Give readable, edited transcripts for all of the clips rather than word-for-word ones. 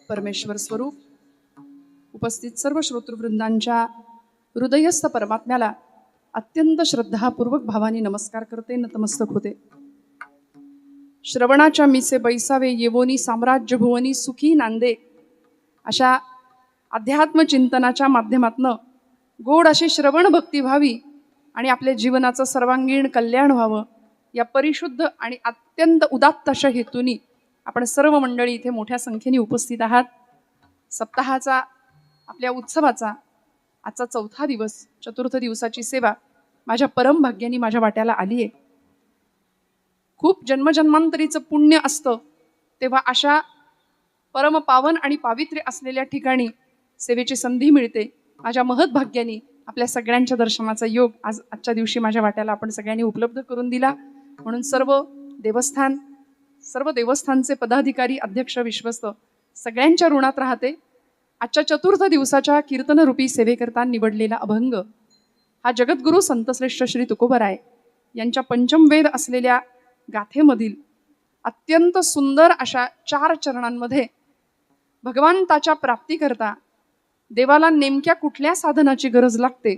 परमेश्वर स्वरूप उपस्थित सर्व श्रोतृवृंदांच्या हृदयस्थ परमात्म्याला अत्यंत श्रद्धापूर्वक भावाने नमस्कार करते, नतमस्तक होते. श्रवणाच्या मिसे बैसावे येवोनी साम्राज्य भुवनी सुखी नांदे अशा अध्यात्म चिंतनाच्या माध्यमातनं गोड अशी श्रवण भक्ती व्हावी आणि आपल्या जीवनाचं सर्वांगीण कल्याण व्हावं या परिशुद्ध आणि अत्यंत उदात्त अशा हेतूनी आपण सर्व मंडळी इथे मोठ्या संख्येने उपस्थित आहात. सप्ताहाचा आपल्या उत्सवाचा आजचा 4था दिवस, चतुर्थ दिवसाची सेवा माझ्या परम भाग्याने माझ्या वाट्याला आली आहे. खूप जन्मजन्मांतरीचं पुण्य असतं तेव्हा अशा परम पावन आणि पावित्र्य असलेल्या ठिकाणी सेवेची संधी मिळते. माझ्या महत् भाग्याने आपल्या सगळ्यांच्या दर्शनाचा योग आजच्या दिवशी माझ्या वाट्याला आपण सगळ्यांनी उपलब्ध करून दिला. म्हणून सर्व देवस्थानचे पदाधिकारी, अध्यक्ष, विश्वस्त सगळ्यांच्या ऋणात राहते. आजच्या चतुर्थ दिवसाच्या कीर्तनरूपी सेवेकरता निवडलेला अभंग हा जगद्गुरु संतश्रेष्ठ श्री तुकोबराय यांच्या पंचमवेद असलेल्या गाथेमधील अत्यंत सुंदर अशा 4 चरणांमध्ये भगवंताच्या प्राप्तीकरता देवाला नेमक्या कुठल्या साधनाची गरज लागते,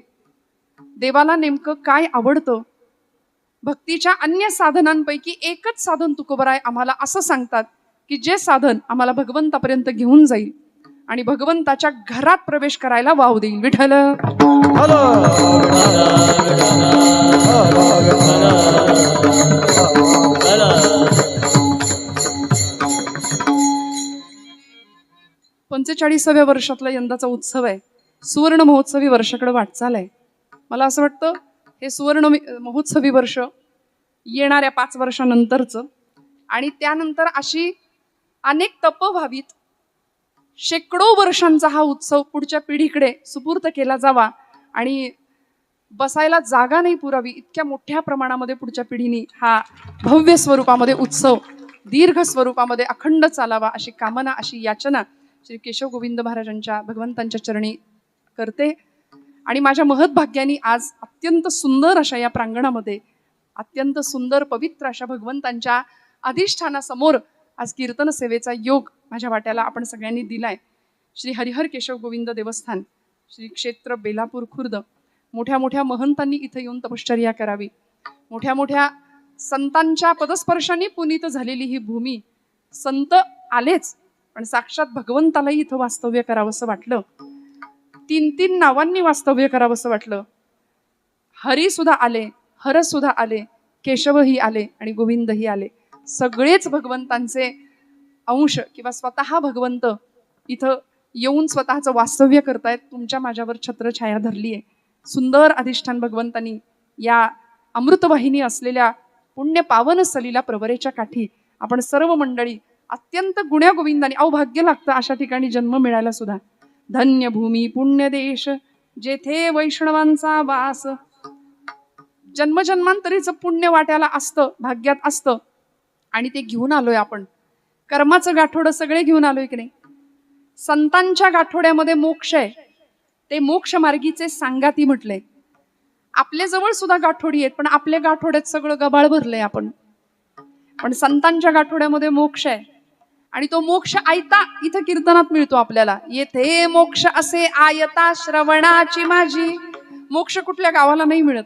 देवाला नेमकं काय आवडतं, भक्तीच्या अन्य साधनांपैकी एकच साधन तुकोबराय आम्हाला असं सांगतात की जे साधन आम्हाला भगवंतापर्यंत घेऊन जाईल आणि भगवंताच्या घरात प्रवेश करायला वाव देईल. विठ्ठल पंचेचाळीसाव्या वर्षातला यंदाचा उत्सव आहे. सुवर्ण महोत्सवी वर्षाकडे वाटचाल आहे. मला असं वाटतं हे सुवर्ण महोत्सवी वर्ष येणाऱ्या 5 वर्षानंतरचं आणि त्यानंतर अशी अनेक तप व्हावीत. शेकडो वर्षांचा हा उत्सव पुढच्या पिढीकडे सुपूर्त केला जावा आणि बसायला जागा नाही पुरावी इतक्या मोठ्या प्रमाणामध्ये पुढच्या पिढीने हा भव्य स्वरूपामध्ये उत्सव दीर्घ स्वरूपामध्ये अखंड चालावा अशी कामना, अशी याचना श्री केशव गोविंद महाराजांच्या भगवंतांच्या चरणी करते. आणि माझ्या महत् भाग्याने आज अत्यंत सुंदर अशा या प्रांगणामध्ये अत्यंत सुंदर पवित्र अशा भगवंतांच्या अधिष्ठानासमोर आज कीर्तन सेवेचा योग माझ्या वाट्याला आपण सगळ्यांनी दिलाय. श्री हरिहर केशव गोविंद देवस्थान, श्री क्षेत्र बेलापूर खुर्द, मोठ्या मोठ्या महंतांनी इथे येऊन तपश्चर्या करावी. मोठ्या मोठ्या संतांच्या पदस्पर्शाने पुनीत झालेली ही भूमी. संत आलेच पण साक्षात भगवंतालाही इथं वास्तव्य करावंसं वाटलं. 3 नावांनी वास्तव्य करावंसं वाटलं. हरी सुद्धा आले, हर सुद्धा आले, केशवही आले आणि गोविंदही आले. सगळेच भगवंतांचे अंश किंवा स्वतः भगवंत इथं येऊन स्वतःचं वास्तव्य करतायत. तुमच्या माझ्यावर छत्रछाया धरली आहे. सुंदर अधिष्ठान भगवंतांनी या अमृतवाहिनी असलेल्या पुण्य पावन सलीला प्रवरेच्या काठी आपण सर्व मंडळी अत्यंत गुण्या गोविंदाने भाग्य लागतं अशा ठिकाणी जन्म मिळायला सुद्धा. धन्य भूमी पुण्य देश जेथे वैष्णवांचा वास. जन्मजन्मांतरीचं पुण्य वाट्याला असतं, भाग्यात असतं आणि ते घेऊन आलोय आपण. कर्माचं गाठोडं सगळे घेऊन आलोय की नाही. संतांच्या गाठोड्यामध्ये मोक्ष आहे. ते मोक्ष मार्गीचे सांगाती म्हटलंय. आपल्या जवळ सुद्धा गाठोडी आहेत पण आपल्या गाठोड्यात सगळं गबाळ भरलंय आपण. पण संतांच्या गाठोड्यामध्ये मोक्ष आहे आणि तो मोक्ष आयता इथं कीर्तनात मिळतो आपल्याला. येथे मोक्ष असे आयता श्रवणाची माझी. मोक्ष कुठल्या गावाला नाही मिळत,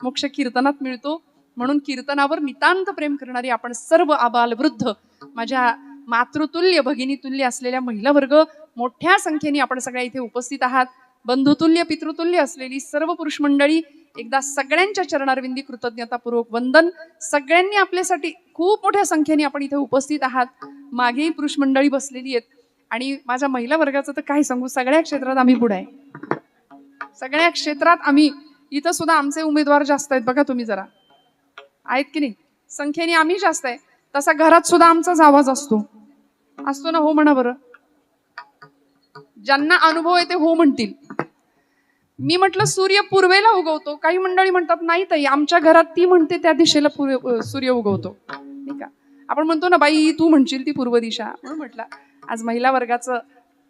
मोक्ष कीर्तनात मिळतो. म्हणून कीर्तनावर नितांत प्रेम करणारी आपण सर्व आबाल वृद्ध, माझ्या मातृतुल्य भगिनीतुल्य असलेल्या महिला वर्ग मोठ्या संख्येने आपण सगळ्या इथे उपस्थित आहात. बंधुतुल्य पितृतुल्य असलेली सर्व पुरुष मंडळी, एकदा सगळ्यांच्या चरणारविंदी कृतज्ञतापूर्वक वंदन. सगळ्यांनी आपल्यासाठी खूप मोठ्या संख्येने आपण इथे उपस्थित आहात. मागेही पुरुष मंडळी बसलेली आहेत आणि माझ्या महिला वर्गाचं तर काय सांगू, सगळ्या क्षेत्रात आम्ही पुढे आहे. सगळ्या क्षेत्रात आम्ही, इथं सुद्धा आमचे उमेदवार जास्त आहेत बघा, तुम्ही जरा आहेत की नाही. संख्येने आम्ही जास्त आहे, तसा घरात सुद्धा आमचाच आवाज असतो ना. हो म्हणा बरं. ज्यांना अनुभव आहे ते हो म्हणतील. मी म्हटलं सूर्य पूर्वेला उगवतो, काही मंडळी म्हणतात नाही ताई आमच्या घरात ती म्हणते त्या दिशेला सूर्य उगवतो. नाही का, आपण म्हणतो ना बाई तू म्हणशील ती पूर्व दिशा. म्हणून म्हटलं आज महिला वर्गाचं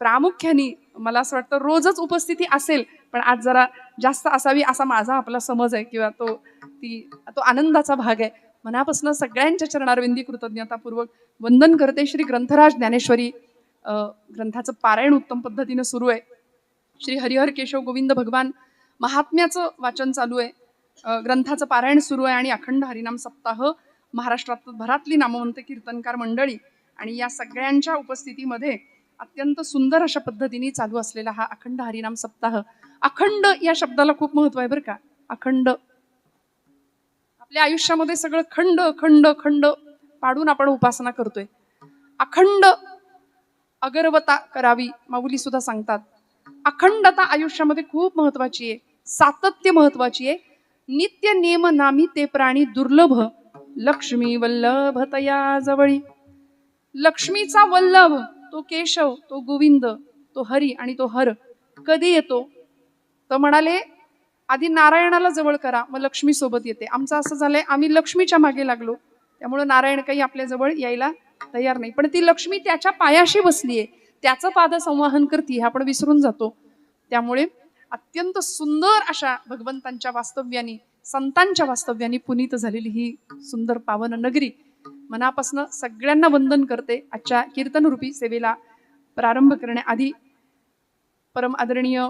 प्रामुख्याने मला असं वाटतं रोजच उपस्थिती असेल पण आज जरा जास्त असावी असा माझा आपला समज आहे किंवा तो आनंदाचा भाग आहे. मनापासून सगळ्यांच्या चरणारविंदी कृतज्ञतापूर्वक वंदन करते. श्री ग्रंथराज ज्ञानेश्वरी ग्रंथाचं पारायण उत्तम पद्धतीनं सुरू आहे. श्री हरिहर केशव गोविंद भगवान महात्म्याचं वाचन चालू आहे. ग्रंथाचं पारायण सुरू आहे आणि अखंड हरिनाम सप्ताह महाराष्ट्रात भरातली नामवंत कीर्तनकार मंडळी आणि या सगळ्यांच्या उपस्थितीमध्ये अत्यंत सुंदर अशा पद्धतीने चालू असलेला हा अखंड हरिनाम सप्ताह. अखंड या शब्दाला खूप महत्व आहे बरं का. अखंड आपल्या आयुष्यामध्ये सगळं खंड खंड खंड पाडून आपण उपासना करतोय. अखंड अगरवता करावी माऊली सुद्धा सांगतात. अखंडता आयुष्यामध्ये खूप महत्वाची आहे. सातत्य महत्वाची आहे. नित्य नेम नामी ते प्राणी दुर्लभ लक्ष्मी वल्लभ तया जवळी. लक्ष्मीचा वल्लभ तो केशव, तो गोविंद, तो हरी आणि तो हर कधी येतो तर म्हणाले आधी नारायणाला जवळ करा मग लक्ष्मी सोबत येते. आमचं असं झालंय आम्ही लक्ष्मीच्या मागे लागलो त्यामुळे नारायण काही आपल्या जवळ यायला तयार नाही. पण ती लक्ष्मी त्याच्या पायाशी बसलीये, त्याचं पाद संवाहन करते हे आपण विसरून जातो. त्यामुळे अत्यंत सुंदर अशा भगवंतांच्या वास्तव्यानी संतांच्या वास्तव्यानी पुनीत झालेली ही सुंदर पावन नगरी मनापासून सगळ्यांना वंदन करते. आजच्या कीर्तनरूपी सेवेला प्रारंभ करण्याआधी परम आदरणीय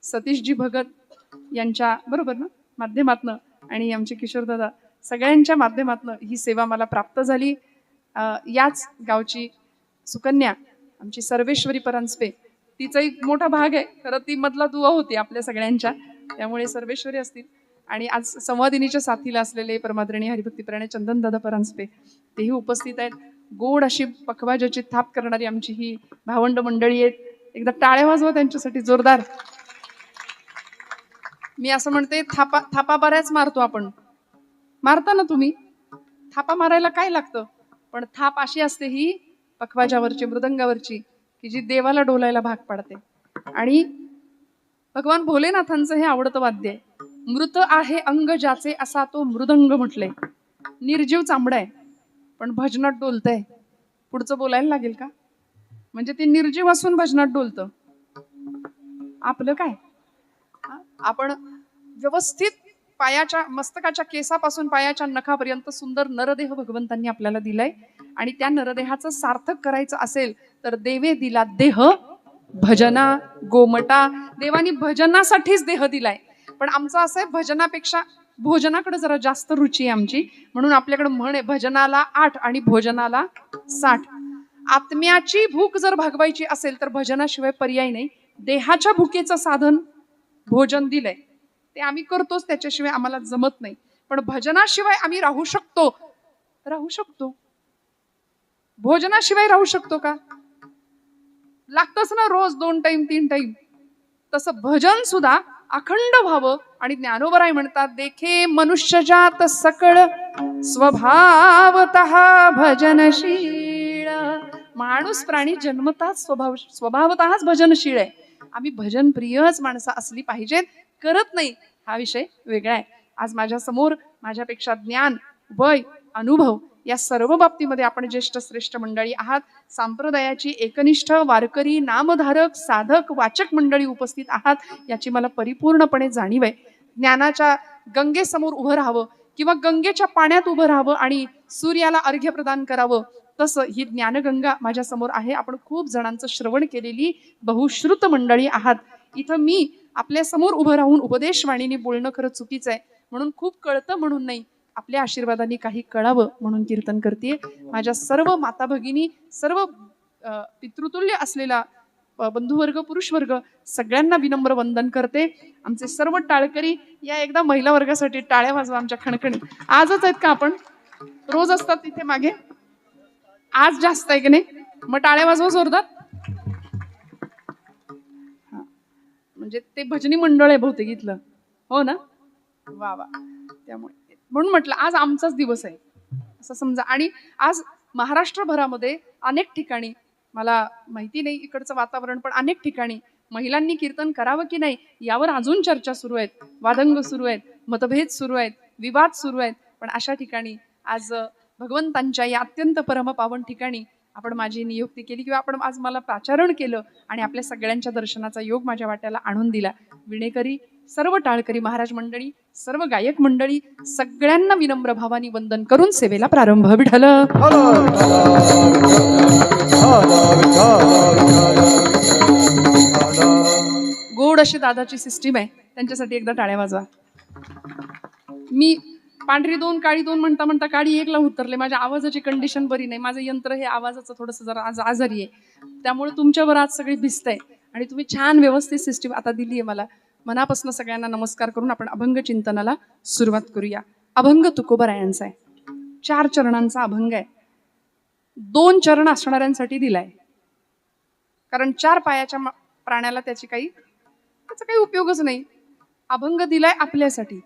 सतीशजी भगत यांच्या बरोबर ना माध्यमातनं आणि आमचे किशोरदादा सगळ्यांच्या माध्यमातनं ही सेवा मला प्राप्त झाली. याच गावची सुकन्या आमची सर्वेश्वरी परांजपे तिचा एक मोठा भाग आहे खरं. ती मधला दुवा होती आपल्या सगळ्यांच्या त्यामुळे सर्वेश्वरी असतील. आणि आज संवादिनीच्या साथीला असलेले परमादरणीय हरिभक्तीपरायण चंदनदादा परांजपे तेही उपस्थित आहेत. गोड अशी पखवाजाची थाप करणारी आमची ही भावंड मंडळी आहेत. एकदा टाळ्या वाजवा त्यांच्यासाठी जोरदार. मी असं म्हणते थापा बऱ्याच मारतो आपण. मारता ना तुम्ही? थापा मारायला काय लागतं? पण थाप अशी असते ही पखवाजावरची मृदंगावरची की जी देवाला डोलायला भाग पाडते. आणि भगवान भोलेनाथांचं हे आवडतं वाद्य आहे. मृत आहे अंग ज्याचे असा तो मृदंग म्हटलंय. निर्जीव चांबडा आहे पण भजनात डोलतंय. पुढचं बोलायला लागेल का? म्हणजे ते निर्जीव असून भजनात डोलतं. आपलं काय? आपण व्यवस्थित पायाच्या मस्तकाच्या केसापासून पायाच्या नखापर्यंत सुंदर नरदेह भगवंतांनी आपल्याला दिलाय. आणि त्या नरदेहाचं सार्थक करायचं असेल तर देवे दिला देह भजना गोमटा. देवानी भजनासाठीच देह दिलाय. पण आमचं असं आहे भजनापेक्षा भोजनाकडे जरा जास्त रुची आहे आमची. म्हणून आपल्याकडे म्हण आहे भजनाला 8 आणि भोजनाला 60. आत्म्याची भूक जर भागवायची असेल तर भजनाशिवाय पर्याय नाही. देहाच्या भुकेचं साधन भोजन दिलंय ते आम्ही करतोच, त्याच्याशिवाय आम्हाला जमत नाही. पण भजनाशिवाय आम्ही राहू शकतो. भोजनाशिवाय राहू शकतो का? लागतच ना रोज 2 टाइम 3 टाइम. तसं भजन सुद्धा अखंड व्हावं. आणि ज्ञानोबराय म्हणतात देखे मनुष्यजात सकळ स्वभावतः भजनशील. माणूस प्राणी जन्मताच स्वभावतःच भजनशील आहे. आम्ही भजन प्रियच माणसं असली पाहिजेत. करत नाही हा विषय वेगळा आहे. आज माझ्या समोर माझ्यापेक्षा ज्ञान वय अनुभव या सर्व बाबतीमध्ये आपण ज्येष्ठ श्रेष्ठ मंडळी आहात. संप्रदायाची एकनिष्ठ वारकरी नामधारक साधक वाचक मंडळी उपस्थित आहात याची मला परिपूर्णपणे जाणीव आहे. ज्ञानाच्या गंगेसमोर उभं राहावं किंवा गंगेच्या पाण्यात उभं राहावं आणि सूर्याला अर्घ्य प्रदान करावं तसं ही ज्ञानगंगा माझ्या समोर आहे. आपण खूप जणांचं श्रवण केलेली बहुश्रुत मंडळी आहात. इथं मी आपल्या समोर उभं राहून उपदेशवाणीने बोलणं खरं चुकीचं आहे. म्हणून खूप कळतं म्हणून नाही, आपल्या आशीर्वादाने काही कळावं म्हणून कीर्तन करते. माझ्या सर्व माता भगिनी सर्व पितृतुल्य असलेला बंधुवर्ग पुरुषवर्ग सगळ्यांना विनम्र वंदन करते. आमचे सर्व टाळकरी या एकदा महिला वर्गासाठी टाळ्या वाजवा आमच्या खणखणी. आजच आहेत का? आपण रोज असतात तिथे मागे, आज जास्त आहे की नाही? मग टाळ्या वाजवा जोरदार. म्हणजे ते भजनी मंडळ आहे बहुतेक इथलं, हो ना? वा वा. त्यामुळे म्हणून म्हटलं आज आमचाच दिवस आहे असं समजा. आणि आज महाराष्ट्रभरामध्ये अनेक ठिकाणी, मला माहिती नाही इकडचं वातावरण, पण अनेक ठिकाणी महिलांनी कीर्तन करावं की नाही यावर अजून चर्चा सुरू आहेत, वादंग सुरू आहेत, मतभेद सुरू आहेत, विवाद सुरू आहेत. पण अशा ठिकाणी आज भगवंतांच्या या अत्यंत परमपावन ठिकाणी आपण माझी नियुक्ती केली किंवा आपण आज मला प्राचारण केलं आणि आपल्या सगळ्यांच्या दर्शनाचा योग माझ्या वाट्याला आणून दिला. विणेकरी सर्व टाळकरी महाराज मंडळी सर्व गायक मंडळी सगळ्यांना विनम्र भावानी वंदन करून सेवेला प्रारंभ. विठ्ठल गोड अशी दादाची सिस्टीम आहे, त्यांच्यासाठी एकदा टाळ्या वाजवा. मी पांढरी 2 काळी 2 म्हणता म्हणता काळी 1 ला उतरले. माझ्या आवाजाची कंडिशन बरी नाही. माझं यंत्र हे आवाजाचं थोडंसं जरा आज आजारी आहे, त्यामुळे तुमच्यावर आज सगळी भिजतंय आणि तुम्ही छान व्यवस्थित सिस्टीम आता दिली आहे मला. मनापासून सगळ्यांना नमस्कार करून आपण अभंग चिंतनाला सुरुवात करूया. अभंग तुकोबरायांचा आहे. 4 चरणांचा अभंग आहे. 2 चरण असणाऱ्यांसाठी दिलाय, कारण 4 पायाच्या प्राण्याला त्याचा काही उपयोगच नाही. अभंग दिलाय आपल्यासाठी.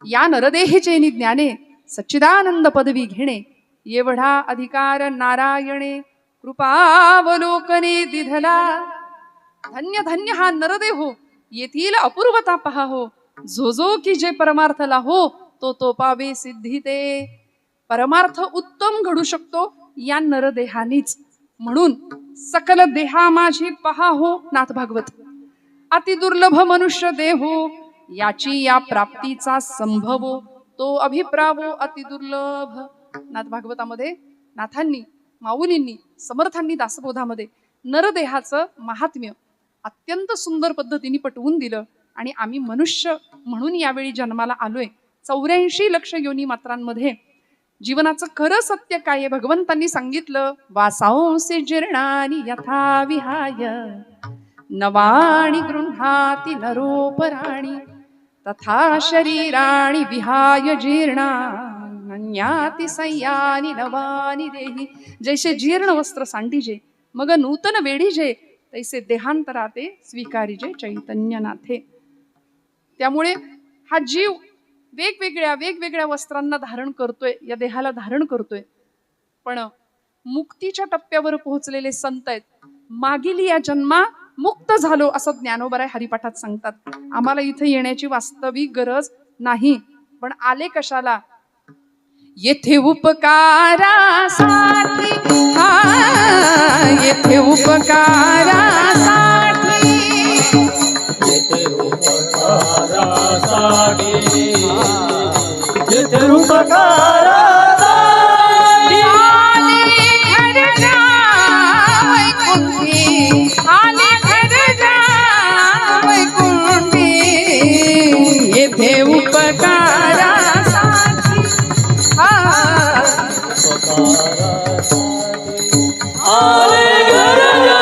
या नरदेहेचे ज्ञाने सच्चिदानंद पदवी घेणे, एवढा अधिकार नारायणे कृपावलोकने दिधला. धन्य धन्य हा नरदेहो, येथील अपूर्वता पहा हो. जो जो की जे परमार्थला हो, तो पावे सिद्धी ते. परमार्थ उत्तम घडू शकतो या नरदेहानीच. म्हणून सकल देहा माझी पहा हो नाथ भागवत. अति दुर्लभ मनुष्य देहो, याची या प्राप्तीचा संभव तो अभिप्रावो अति दुर्लभ. नाथ भागवतामध्ये नाथांनी, माऊलींनी, समर्थांनी दासबोधामध्ये नरदेहाचं महात्म्य अत्यंत सुंदर पद्धतीने पटवून दिलं. आणि आम्ही मनुष्य म्हणून यावेळी जन्माला आलोय. 84 लक्ष योनी मात्रांमध्ये जीवनाचं खरं सत्य काय आहे भगवंतांनी सांगितलं. वासांसी जीर्णानि यथा विहाय नवाणी गृह्णाति नरोपराणि, तथा शरीराणि विहाय जीर्णान्याति संयानि नवानि देहि. जैसे जीर्ण वस्त्र सांडीजे मग नूतन वेढीजे, तैसे देहांतराते स्वीकारिजे चैतन्यनाथे. त्यामुळे हा जीव वेगवेगळ्या वस्त्रांना धारण करतोय, या देहाला धारण करतोय. पण मुक्तीच्या टप्प्यावर पोहोचलेले संत आहेत. मागील या जन्मा मुक्त झालो असं ज्ञानोबराय हरिपाठात सांगतात. आम्हाला इथे येण्याची वास्तविक गरज नाही, पण आले कशाला? येथे उपकारासाठी, येथे उपकारासाठी, येथे उपकारासाठी, येथे उपकारासाठी आले घरच्या वैकुंठी, आले घरच्या वैकुंठी, येथे उपकारासाठी. आले घरच्या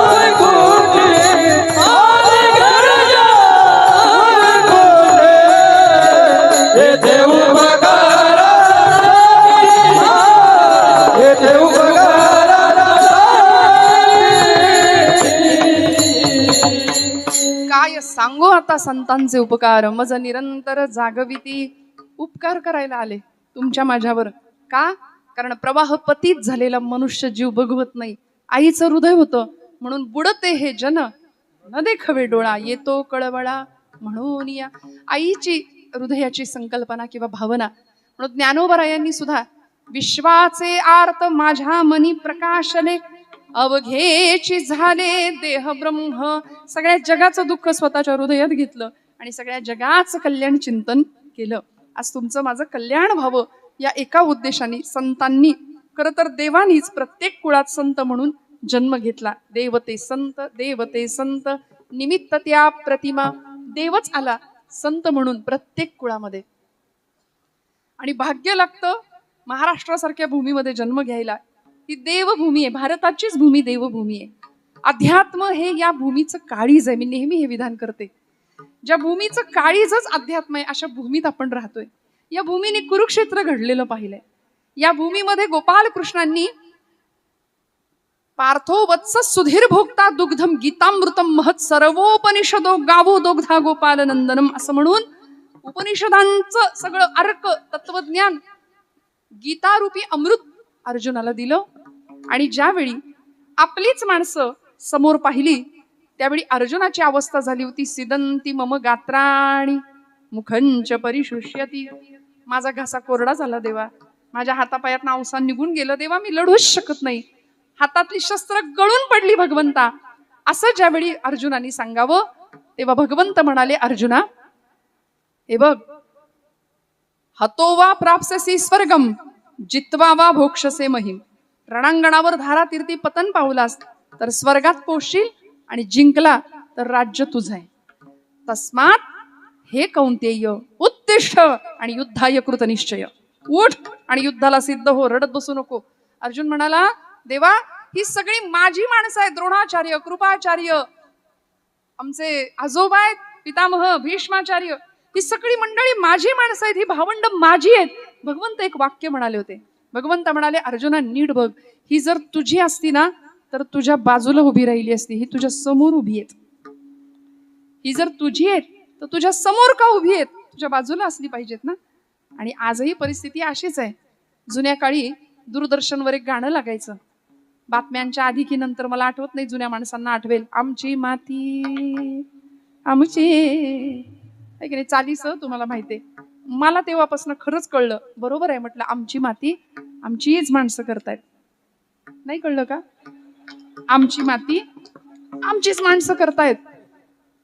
वैकुंठी, आले घरच्या वैकुंठी, येथे उपकारासाठी, येथे उपकारासाठी. काय सांगू आता संतांचे उपकार, मज निरंतर जागविती. उपकार करायला आले तुमच्या माझ्यावर. का? कारण प्रवाह पतीत झालेला मनुष्य जीव बघवत नाही. आईचं हृदय होतं म्हणून बुडते हे जन, न देखवे डोळा येतो कळवळा म्हणून या. आईची हृदयाची संकल्पना किंवा भावना. म्हणून ज्ञानोबरायांनी सुद्धा विश्वाचे आर्त माझ्या मनी प्रकाशले, अवघेची झाले देह ब्रह्म. सगळ्या जगाचं दुःख स्वतःच्या हृदयात घेतलं आणि सगळ्या जगाचं कल्याण चिंतन केलं. आज तुमचं माझं कल्याण व्हावं या एका उद्देशाने संतांनी, खरं तर देवानीच प्रत्येक कुळात संत म्हणून जन्म घेतला. देवते संत, देवते संत, निमित्त त्या प्रतिमा. देवच आला संत म्हणून प्रत्येक कुळामध्ये. आणि भाग्य लागतं महाराष्ट्रासारख्या भूमीमध्ये जन्म घ्यायला. ही देवभूमी आहे, भारताचीच भूमी देवभूमी आहे. अध्यात्म हे या भूमीचं काळीज आहे. मी नेहमी हे विधान करते, ज्या भूमीचं काळीजच अध्यात्म आहे अशा भूमीत आपण राहतोय. या भूमीने कुरुक्षेत्र घडलेलं पाहिलंय. या भूमीमध्ये गोपाल कृष्णांनी पार्थो वत्स सुधीर भोक्ता दुग्धम गीतामृतम महत् सर्वोपनिषदो गावो दोग्धा गोपाल नंदनम असं म्हणून उपनिषदांचं सगळं अर्क तत्वज्ञान गीतारूपी अमृत अर्जुनाला दिलं. आणि ज्यावेळी आपलीच माणसं समोर पाहिली त्यावेळी अर्जुनाची अवस्था झाली होती, सिदंती मम गात्राणी मुखंच परिशुष्यती. माझा घासा कोरडा झाला देवा, माझ्या हातापायात अवसान निघून गेलं देवा, मी लढूच शकत नाही, हातातली शस्त्र गळून पडली भगवंता. असं ज्यावेळी अर्जुनाने सांगावं तेव्हा भगवंत म्हणाले, अर्जुना हे बघ, हतो वा प्राप्स्यसि स्वर्गम जित्वा वा भोक्षसे महिम. रणांगणावर धारा तीर्थी पतन पावलास तर स्वर्गात पोचशील आणि जिंकला तर राज्य तुझं आहे. तस्मात हे कौंतेय उत्तिष्ठ आणि युद्धाय कृत निश्चय. उठ आणि युद्धाला सिद्ध हो, रडत बसू नको. अर्जुन म्हणाला, देवा ही सगळी माझी माणसं आहेत. द्रोणाचार्य, कृपाचार्य, आमचे आजोबा आहेत, पितामह भीष्माचार्य, ही सगळी मंडळी माझी माणसं आहेत, ही भावंड माझी आहेत. भगवंत एक वाक्य म्हणाले होते. भगवंत म्हणाले, अर्जुना नीट बघ, ही जर तुझी असती ना तर तुझ्या बाजूला उभी राहिली असती. ही तुझ्या समोर उभी आहेत. ही जर तुझी आहेत तर तुझ्या समोर का उभी आहेत? तुझ्या बाजूला असली पाहिजेत ना. आणि आजही परिस्थिती अशीच आहे. जुन्या काळी दूरदर्शनवर एक गाणं लागायचं बातम्यांच्या आधी की नंतर, मला आठवत नाही, जुन्या माणसांना आठवेल. आमची माती आमची, आहे की नाही, चालीस तुम्हाला माहितीये. मला तेव्हापासून खरंच कळलं, बरोबर आहे म्हटलं, आमची माती आमचीच माणसं करतायत. नाही कळलं का? आमची माती आमचीच माणसं करतायत.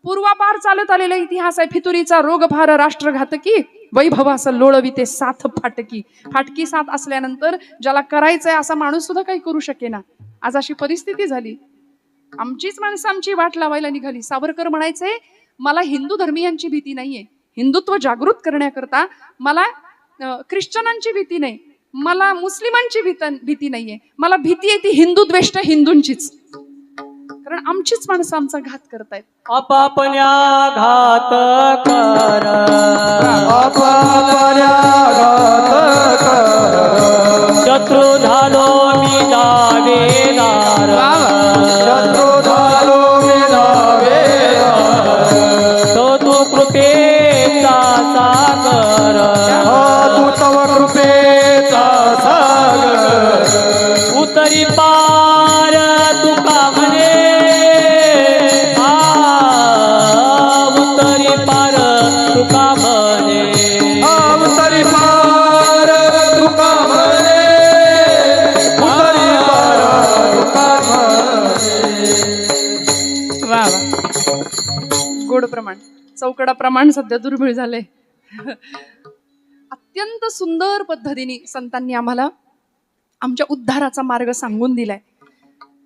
पूर्वापार चालत आलेला इतिहास आहे. फितुरीचा रोग फार राष्ट्रघातकी, वैभवाचं लोळविते साथ फाटकी. फाटकी साथ असल्यानंतर ज्याला करायचंय असा माणूस सुद्धा काही करू शकेना. आज अशी परिस्थिती झाली. आमचीच माणसं आमची वाट लावायला निघाली. सावरकर म्हणायचे, मला हिंदू धर्मीयांची भीती नाहीये, हिंदुत्व जागृत करण्याकरता मला ख्रिश्चनांची भीती नाही, मला मुस्लिमांची भीती नाहीये, मला भीती आहे ती हिंदू द्वेष्ट हिंदूंचीच. कारण आमचीच माणसं आमचा घात करतायत. आपापल्या घात कर, आपापल्या घात कर. शत्रू झालो मी दावेदार, शत्रू झालो मी दावेदार. तो कृपेचा सागर, तू तव कृपेचा सागर. उतरी पार तुका म्हणे, उतरी पार तुका म्हणे, उतरी पार तुका म्हणे, उतरी पार तुका म्हणे. वा वा, गोड प्रमाण, चौकडा प्रमाण सध्या दुर्मिळ झालंय. अत्यंत सुंदर पद्धतीने संतांनी आम्हाला आमच्या उद्धाराचा मार्ग सांगून दिलाय.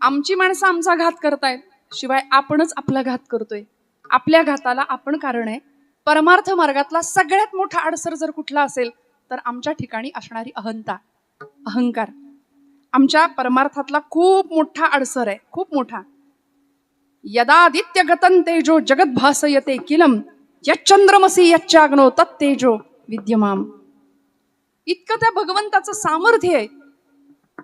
आमची माणसं आमचा घात करतायत, शिवाय आपणच आपला घात करतोय. आपल्या घाताला आपण कारण आहे. परमार्थ मार्गातला सगळ्यात मोठा अडसर जर कुठला असेल तर आमच्या ठिकाणी असणारी अहंता, अहंकार आमच्या परमार्थातला खूप मोठा अडसर आहे, खूप मोठा. यदादित्य गतं तेजो जगत भासयते किलम यच्चंद्रमसी यच्चाग्नो तत्तेजो विद्यमाम. इतकं त्या भगवंताचं सामर्थ्य आहे.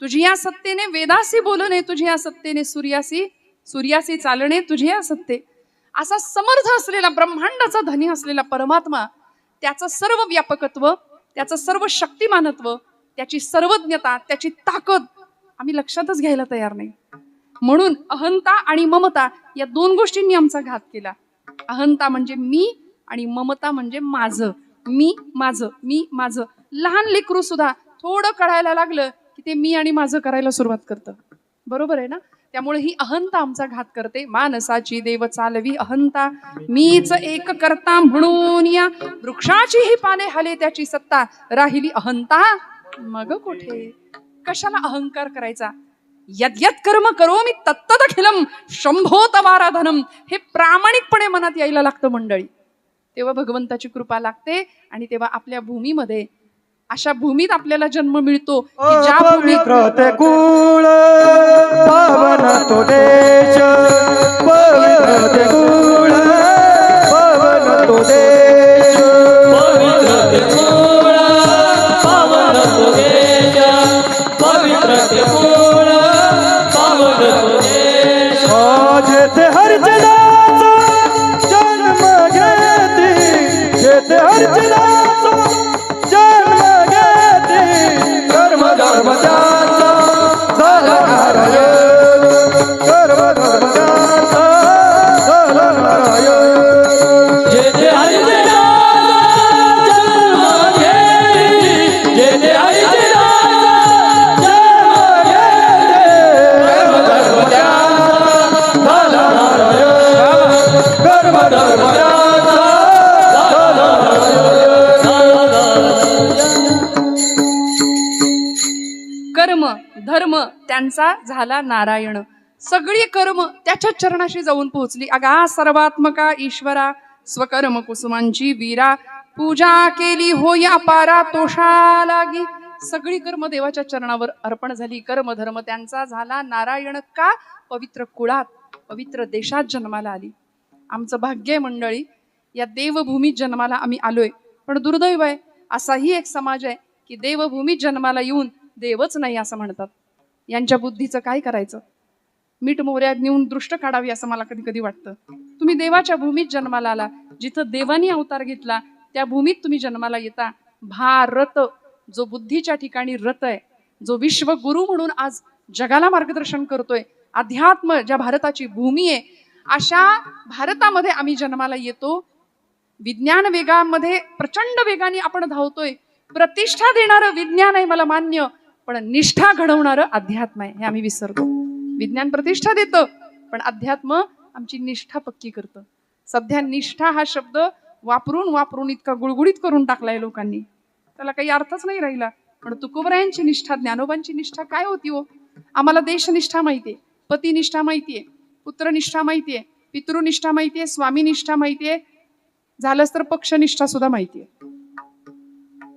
तुझी या सत्तेने वेदासी बोलणे, तुझी या सत्तेने सूर्यासी चालणे, तुझी या सत्ते. असा समर्थ असलेला, ब्रह्मांडाचा धनी असलेला परमात्मा, त्याचं सर्व व्यापकत्व, त्याचं सर्व शक्तिमानत्व, त्याची सर्वज्ञता, त्याची ताकद आम्ही लक्षातच घ्यायला तयार नाही. म्हणून अहंता आणि ममता या दोन गोष्टींनी आमचा घात केला. अहंता म्हणजे मी आणि ममता म्हणजे माझं, मी माझं, मी माझं. लहान लेकरू सुद्धा थोडं कळायला लागलं की ते मी आणि माझं करायला सुरुवात करतं. बरोबर आहे ना? त्यामुळे ही अहंता आमचा घात करते. मानसाची देव चालवी अहंता, मीच एक करता म्हणून या वृक्षाची ही पाने हले त्याची सत्ता. राहिली अहंता मग कुठे. कशाला अहंकार करायचा? यद्यत कर्म करो मी तत्तदखिलम शंभो तवाराधनम. हे प्रामाणिकपणे मनात यायला लागतं मंडळी. तेव्हा भगवंताची कृपा लागते आणि तेव्हा आपल्या भूमीमध्ये, अशा भूमीत आपल्याला जन्म मिळतो की ज्या भूमीत पवित्र कुळ पावन तो देश, पवित्र कुळ पावन तो देश, पवित्र कुळ पावन तो देश, पवित्र कुळ पावन तो देश. जेथे हरिजनाचा जन्म घेते, जेथे हरिजनाचा जन्म घेते, कर्म धर्म त्यांचा झाला नारायण, कर्म धर्म त्यांचा झाला नारायण. जेथे हरिजनाचा जन्म घेते, जेथे हरिजनाचा जन्म घेते, कर्म धर्म त्यांचा झाला नारायण, कर्म धर्म त्यांचा झाला नारायण. त्यांचा झाला नारायण. सगळी कर्म त्याच्या चरणाशी जाऊन पोहोचली. अगा सर्वात्मका ईश्वरा स्वकर्म कुसुमांची वीरा, पूजा केली होय अपारा तोषा लागी. सगळी कर्म देवाच्या चरणावर अर्पण झाली. कर्म धर्म त्यांचा झाला नारायण. का? पवित्र कुळात पवित्र देशात जन्माला आली. आमचं भाग्य आहे मंडळी, या देवभूमीत जन्माला आम्ही आलोय. पण दुर्दैव आहे, असाही एक समाज आहे की देवभूमीत जन्माला येऊन देवच नाही असं म्हणतात. यांच्या बुद्धीचं काय करायचं? मीठ मोहऱ्यात नेऊन दृष्ट काढावी असं मला कधी कधी वाटतं. तुम्ही देवाच्या भूमीत जन्माला आला, जिथं देवानी अवतार घेतला त्या भूमीत तुम्ही जन्माला येता. भारत जो बुद्धीच्या ठिकाणी रत आहे, जो विश्वगुरु म्हणून आज जगाला मार्गदर्शन करतोय, अध्यात्म ज्या भारताची भूमी आहे, अशा भारतामध्ये आम्ही जन्माला येतो. विज्ञान वेगामध्ये प्रचंड वेगाने आपण धावतोय. प्रतिष्ठा देणारं विज्ञान आहे मला मान्य, पण निष्ठा घडवणारं अध्यात्म आहे हे आम्ही विसरतो. विज्ञान प्रतिष्ठा देतं, पण अध्यात्म आमची निष्ठा पक्की करतं. सध्या निष्ठा हा शब्द वापरून इतका गुळगुळीत करून टाकलाय लोकांनी, त्याला काही अर्थच नाही राहिला. पण तुकोबरायांची निष्ठा, ज्ञानोबांची निष्ठा काय होती हो? आम्हाला देशनिष्ठा माहितीये, पतिनिष्ठा माहितीये, पुत्रनिष्ठा माहितीये, पितृनिष्ठा माहितीये, स्वामीनिष्ठा माहितीये, झालंच तर पक्षनिष्ठा सुद्धा माहितीये.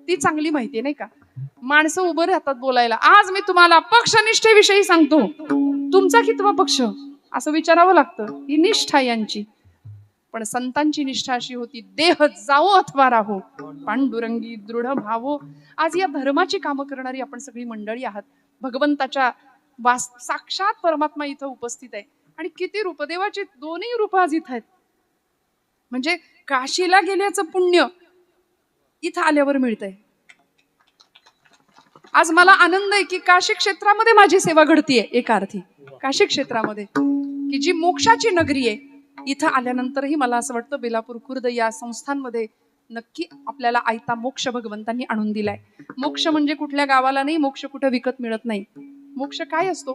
ती चांगली माहितीये नाही का? माणसं उभं राहतात बोलायला, आज मी तुम्हाला पक्षनिष्ठेविषयी सांगतो, तुमचा कितवा पक्ष असं विचारावं लागतं. ही निष्ठा यांची. पण संतांची निष्ठा अशी होती, देह जावो अथवा राहो, पांडुरंगी दृढ भावो. आज या धर्माची कामं करणारी आपण सगळी मंडळी आहात. भगवंताच्या साक्षात परमात्मा इथं उपस्थित आहे. आणि किती रूप, देवाची दोन्ही रूप आज इथं आहेत. म्हणजे काशीला गेल्याचं पुण्य इथं आल्यावर मिळतंय. आज मला आनंद आहे की काशी क्षेत्रामध्ये माझी सेवा घडतीये. एका अर्थी काशी क्षेत्रामध्ये, की जी मोक्षाची नगरी आहे, इथं आल्यानंतरही मला असं वाटतं बेलापूर खुर्द या संस्थांमध्ये नक्की आपल्याला आयता मोक्ष भगवंतांनी आणून दिलाय. मोक्ष म्हणजे कुठल्या गावाला नाही, मोक्ष कुठं विकत मिळत नाही. मोक्ष काय असतो?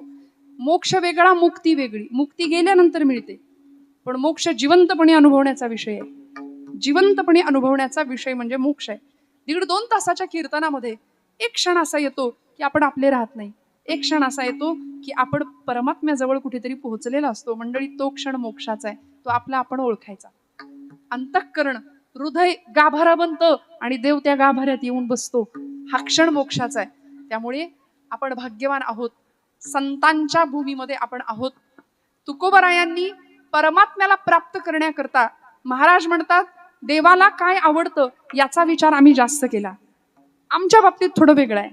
मोक्ष वेगळा, मुक्ती वेगळी. मुक्ती गेल्यानंतर मिळते, पण मोक्ष जिवंतपणे अनुभवण्याचा विषय आहे. जिवंतपणे अनुभवण्याचा विषय म्हणजे मोक्ष आहे. 1.5-2 तासाच्या कीर्तनामध्ये एक क्षण असा येतो की आपण आपले राहत नाही. एक क्षण असा येतो की आपण परमात्म्याजवळ कुठेतरी पोहोचलेला असतो. मंडळी, तो क्षण मोक्षाचा आहे. तो आपला आपण ओळखायचा. अंतःकरण, हृदय गाभारा बनतं आणि देव त्या गाभाऱ्यात येऊन बसतो. हा क्षण मोक्षाचा आहे. त्यामुळे आपण भाग्यवान आहोत, संतांच्या भूमीमध्ये आपण आहोत. तुकोबरायांनी परमात्म्याला प्राप्त करण्याकरता, महाराज म्हणतात, देवाला काय आवडतं याचा विचार आम्ही जास्त केला. आमच्या बाबतीत थोडं वेगळं आहे.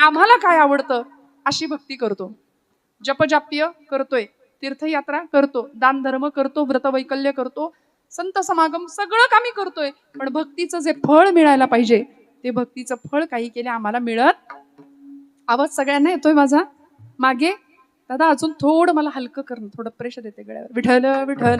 आम्हाला काय आवडतं अशी भक्ती करतो. जपजाप्य करतोय, तीर्थयात्रा करतो, दान धर्म करतो, व्रतवैकल्य करतो, संत समागम सगळं आम्ही करतोय. पण भक्तीचं जे फळ मिळायला पाहिजे, ते भक्तीचं फळ काही केले आम्हाला मिळत. आवाज सगळ्यांना येतोय माझा? मागे दादा अजून थोडं मला हलकं करणं, थोडं प्रेशर येते गळ्यावर. विठ्ठल विठ्ठल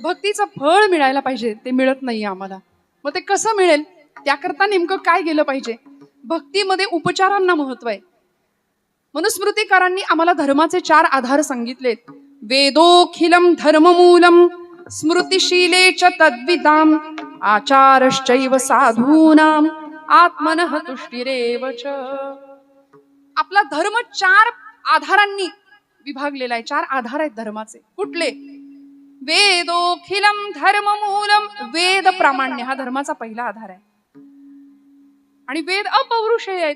भक्तीचं फळ मिळायला पाहिजे, ते मिळत नाहीये आम्हाला. मग ते कसं मिळेल? त्याकरता नेमकं काय केलं पाहिजे? भक्तीमध्ये उपचारांना महत्व आहे. मनुस्मृतिकारांनी आम्हाला धर्माचे 4 आधार सांगितलेत. वेदोखिलम धर्ममूलम स्मृतिशीले च तद्विदाम आचारश्चैव साधूनाम आत्मनः तुष्टिरेव च. आपला धर्म 4 आधारांनी विभागलेला आहे. 4 आधार आहेत धर्माचे. कुठले? वेदोखिलम धर्ममूलम, वेद प्रामाण्य हा धर्माचा पहिला आधार आहे. आणि वेद अपौरुषेय आहेत.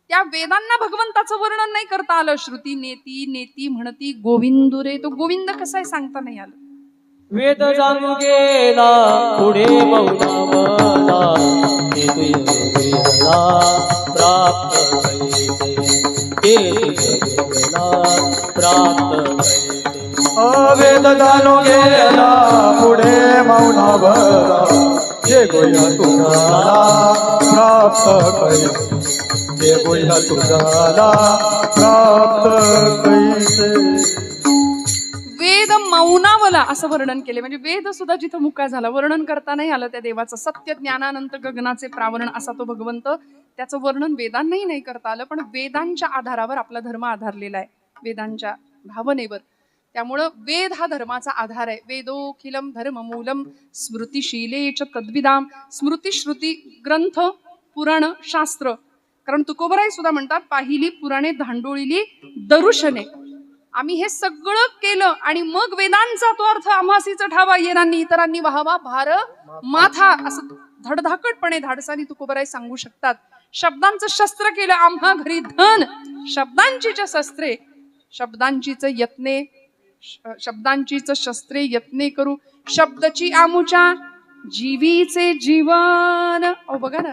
त्या वेदांना भगवंताचं वर्णन नाही करता आलं. श्रुती नेती नेती म्हणती गोविंदुरे, तो गोविंद कसा आहे सांगता नाही आलं. वेद जाणू गेला पुढे मौनावला, वेदला प्राप्त कैसे, वेदला प्राप्त कैसे. वेद जाणू गेला पुढे मौनावला, जे गोया तुझाला प्राप्त कैसे, जे गोया तुझाला प्राप्त कैसे. वेद मौनावला असं वर्णन केले. म्हणजे वेद सुद्धा जिथं मुका झाला, वर्णन करता नाही आलं त्या देवाचं. सत्य ज्ञानानंत गगनाचे प्रावरण असा तो भगवंत, त्याचं वर्णन वेदांनाही नाही करता आलं. पण वेदांच्या आधारावर आपला धर्म आधारलेला आहे, वेदांच्या भावनेवर. त्यामुळं वेद हा धर्माचा आधार आहे. वेदोखिलम धर्ममूलम स्मृतिशीले च तद्विदाम. स्मृती श्रुती ग्रंथ पुराण शास्त्र. कारण तुकोबराई सुद्धा म्हणतात, पाहिली पुराणे धांडोळीली दरुशने. आम्ही हे सगळं केलं आणि मग वेदांचा तो अर्थ आम्हासीच ठावा, येरांनी इतरांनी व्हावा भार माथा, असं धडधाकटपणे धाडसानी तुकोबराई सांगू शकतात. शब्दांचं शस्त्र केलं आम्हा घरी धन, शब्दांचीच शस्त्रे, शब्दांचीच यत्ने, शब्दांचीच शस्त्रे यत्ने करू, शब्दची आमुच्या जीवीचे जीवन. अहो बघा ना,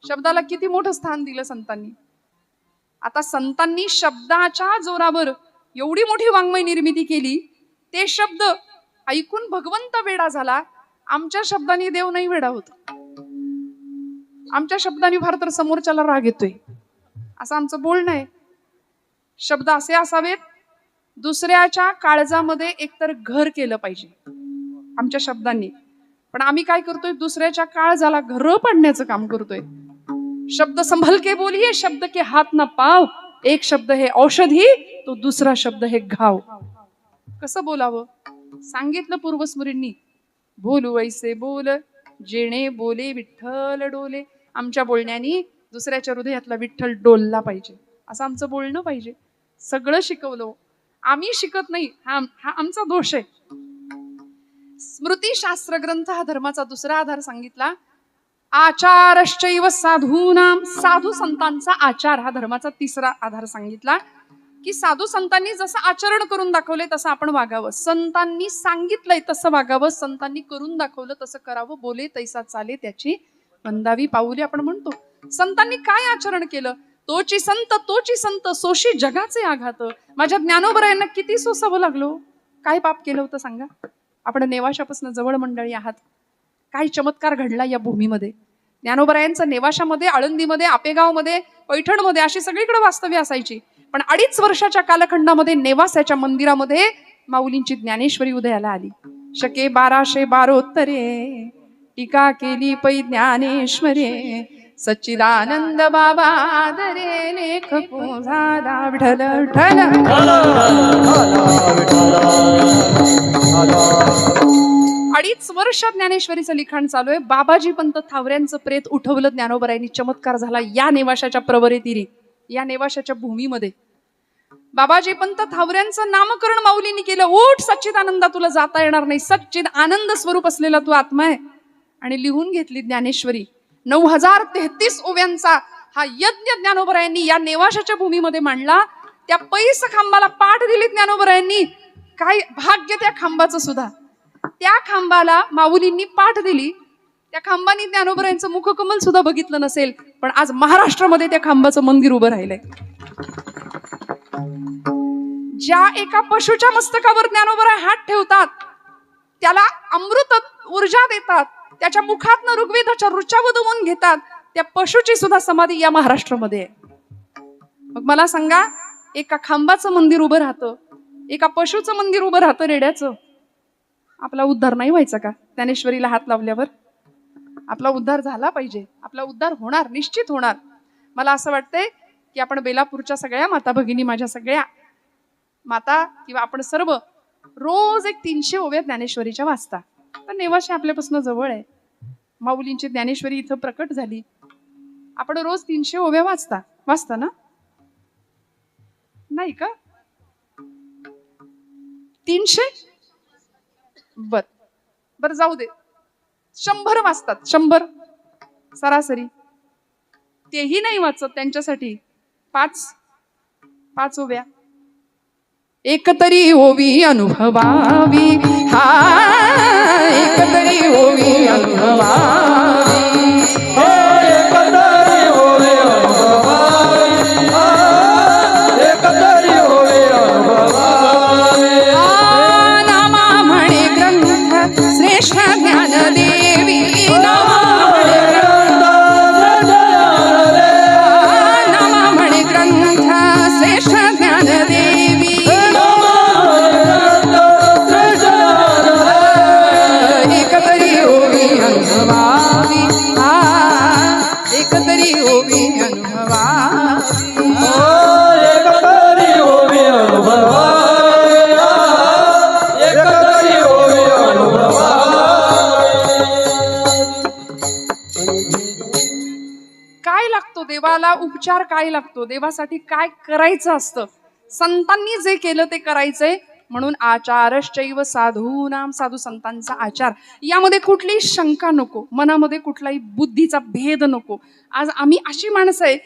शब्दाला किती मोठं स्थान दिलं संतांनी. आता संतांनी शब्दाच्या जोरावर एवढी मोठी वाङ्मय निर्मिती केली. ते शब्द ऐकून भगवंत वेडा झाला. आमच्या शब्दांनी देव नाही वेडा होत. आमच्या शब्दांनी फार तर समोरच्याला राग येतोय, असं आमचं बोलणं आहे. शब्द असे असावेत, दुसऱ्याच्या काळजामध्ये एकतर घर केलं पाहिजे आमच्या शब्दांनी. पण आम्ही काय करतोय, दुसऱ्याच्या काळजाला घर पाडण्याचं काम करतोय. शब्द संभल के बोलिये, शब्द के हात ना पाव. एक शब्द हे औषधी, तो दुसरा शब्द हे घाव. कसं बोलावं सांगितलं पूर्वस्मृतींनी. बोलू वैसे बोल, जेणे बोले विठ्ठल डोले. आमच्या बोलण्यानी दुसऱ्याच्या हृदयातला विठ्ठल डोलला पाहिजे, असं आमचं बोलणं पाहिजे. सगळं शिकवलं, आम्ही शिकत नाही, हा आमचा दोष आहे. स्मृती शास्त्र ग्रंथ हा धर्माचा दुसरा आधार सांगितला. आचारश्चैव साधूनाम, साधू संतांचा आचार हा धर्माचा तिसरा आधार सांगितला. की साधू संतांनी जसं आचरण करून दाखवलंय तसं आपण वागावं. संतांनी सांगितलंय तसं वागावं, संतांनी करून दाखवलं तसं करावं. बोले तैसा चाले त्याची वंदावी पाऊले आपण म्हणतो. संतांनी काय आचरण केलं, तोची संत सोशी जगाचे आघात. माझ्या ज्ञानोबरायांना किती सोसावं लागलो. काय पाप केलं होतं सांगा. आपण नेवाशापासून जवळ मंडळी आहात. काय चमत्कार घडला या भूमीमध्ये. ज्ञानोबरायांचं नेवाशामध्ये, आळंदीमध्ये, आपेगावमध्ये, पैठणमध्ये अशी सगळीकडे वास्तव्य असायची. पण 2.5 वर्षाच्या कालखंडामध्ये नेवासाच्या मंदिरामध्ये माऊलींची ज्ञानेश्वरी उदयाला आली. शके 1212 टीका केली पै ज्ञानेश्वरे. सच्चिदानंद बाबा दरे लेखको झाला विठ्ठल विठ्ठल. 2.5 वर्ष ज्ञानेश्वरीचं लिखाण चालू आहे. बाबाजी पंत थावऱ्यांचं प्रेत उठवलं ज्ञानोबरायांनी. चमत्कार झाला या नेवाशाच्या प्रवरेतीरी, या नेवाशाच्या भूमीमध्ये. बाबाजी पंत थावऱ्यांचं नामकरण माऊलींनी केलं. उठ सच्चिदानंदा, तुला जाता येणार नाही. सच्चिद आनंद स्वरूप असलेला तू आत्मा आहे. आणि लिहून घेतली ज्ञानेश्वरी. 9033 ओव्यांचा हा यज्ञ ज्ञानोबरायांनी या नेवाशाच्या भूमीमध्ये मांडला. त्या पैस खांबाला पाठ दिली ज्ञानोबरायांनी. काय भाग्य त्या खांबाचं सुद्धा. त्या खांबाला माऊलींनी पाठ दिली. त्या खांबानी ज्ञानोबरायांचं मुखकमल सुद्धा बघितलं नसेल, पण आज महाराष्ट्रामध्ये त्या खांबाचं मंदिर उभं राहिलंय. ज्या एका पशुच्या मस्तकावर ज्ञानोबराय हात ठेवतात, त्याला अमृत ऊर्जा देतात, त्याच्या मुखातनं ऋग्वेदाच्या ऋचा वदवून घेतात, त्या पशुची सुद्धा समाधी या महाराष्ट्रामध्ये आहे. मग मला सांगा, एका खांबाचं मंदिर उभं राहतं, एका पशुचं मंदिर उभं राहतं रेड्याचं. आपला उद्धार नाही व्हायचा का ज्ञानेश्वरीला हात लावल्यावर? आपला उद्धार झाला पाहिजे. आपला उद्धार होणार, निश्चित होणार. मला असं वाटतंय की आपण बेलापूरच्या सगळ्या माता भगिनी, माझ्या सगळ्या माता किंवा आपण सर्व रोज एक 300 ओव्या ज्ञानेश्वरीच्या वाचता. तर नेवाशी आपल्यापासून जवळ आहे. माऊलींची ज्ञानेश्वरी इथं प्रकट झाली. आपण रोज 300 ओव्या वाचता ना? नाही का? 300 बर जाऊ दे. 100 वाचतात. 100 सरासरी. तेही नाही वाचत त्यांच्यासाठी 5 ओव्या. एक तरी ओवी अनुभवावी, हा एक तरी ओवी अनुभवावी. एक तरी ओवी अनुभवावी, एक तरी ओवी अनुभवावी. नामा म्हणे ग्रंथ श्रेष्ठ ज्ञानदेवी. नामा म्हणे ग्रंथ श्रेष्ठ ज्ञानदेवी. लागतो, देवाला उपचार काय लागतो, देवासाठी काय करायचं असतं, संतांनी जे केलं ते करायचंय. म्हणून आचारश्चैव साधूनाम, साधू संतांचा आचार, यामध्ये कुठलीही शंका नको, मनामध्ये कुठलाही बुद्धीचा भेद नको. आज आम्ही अशी माणसं आहे,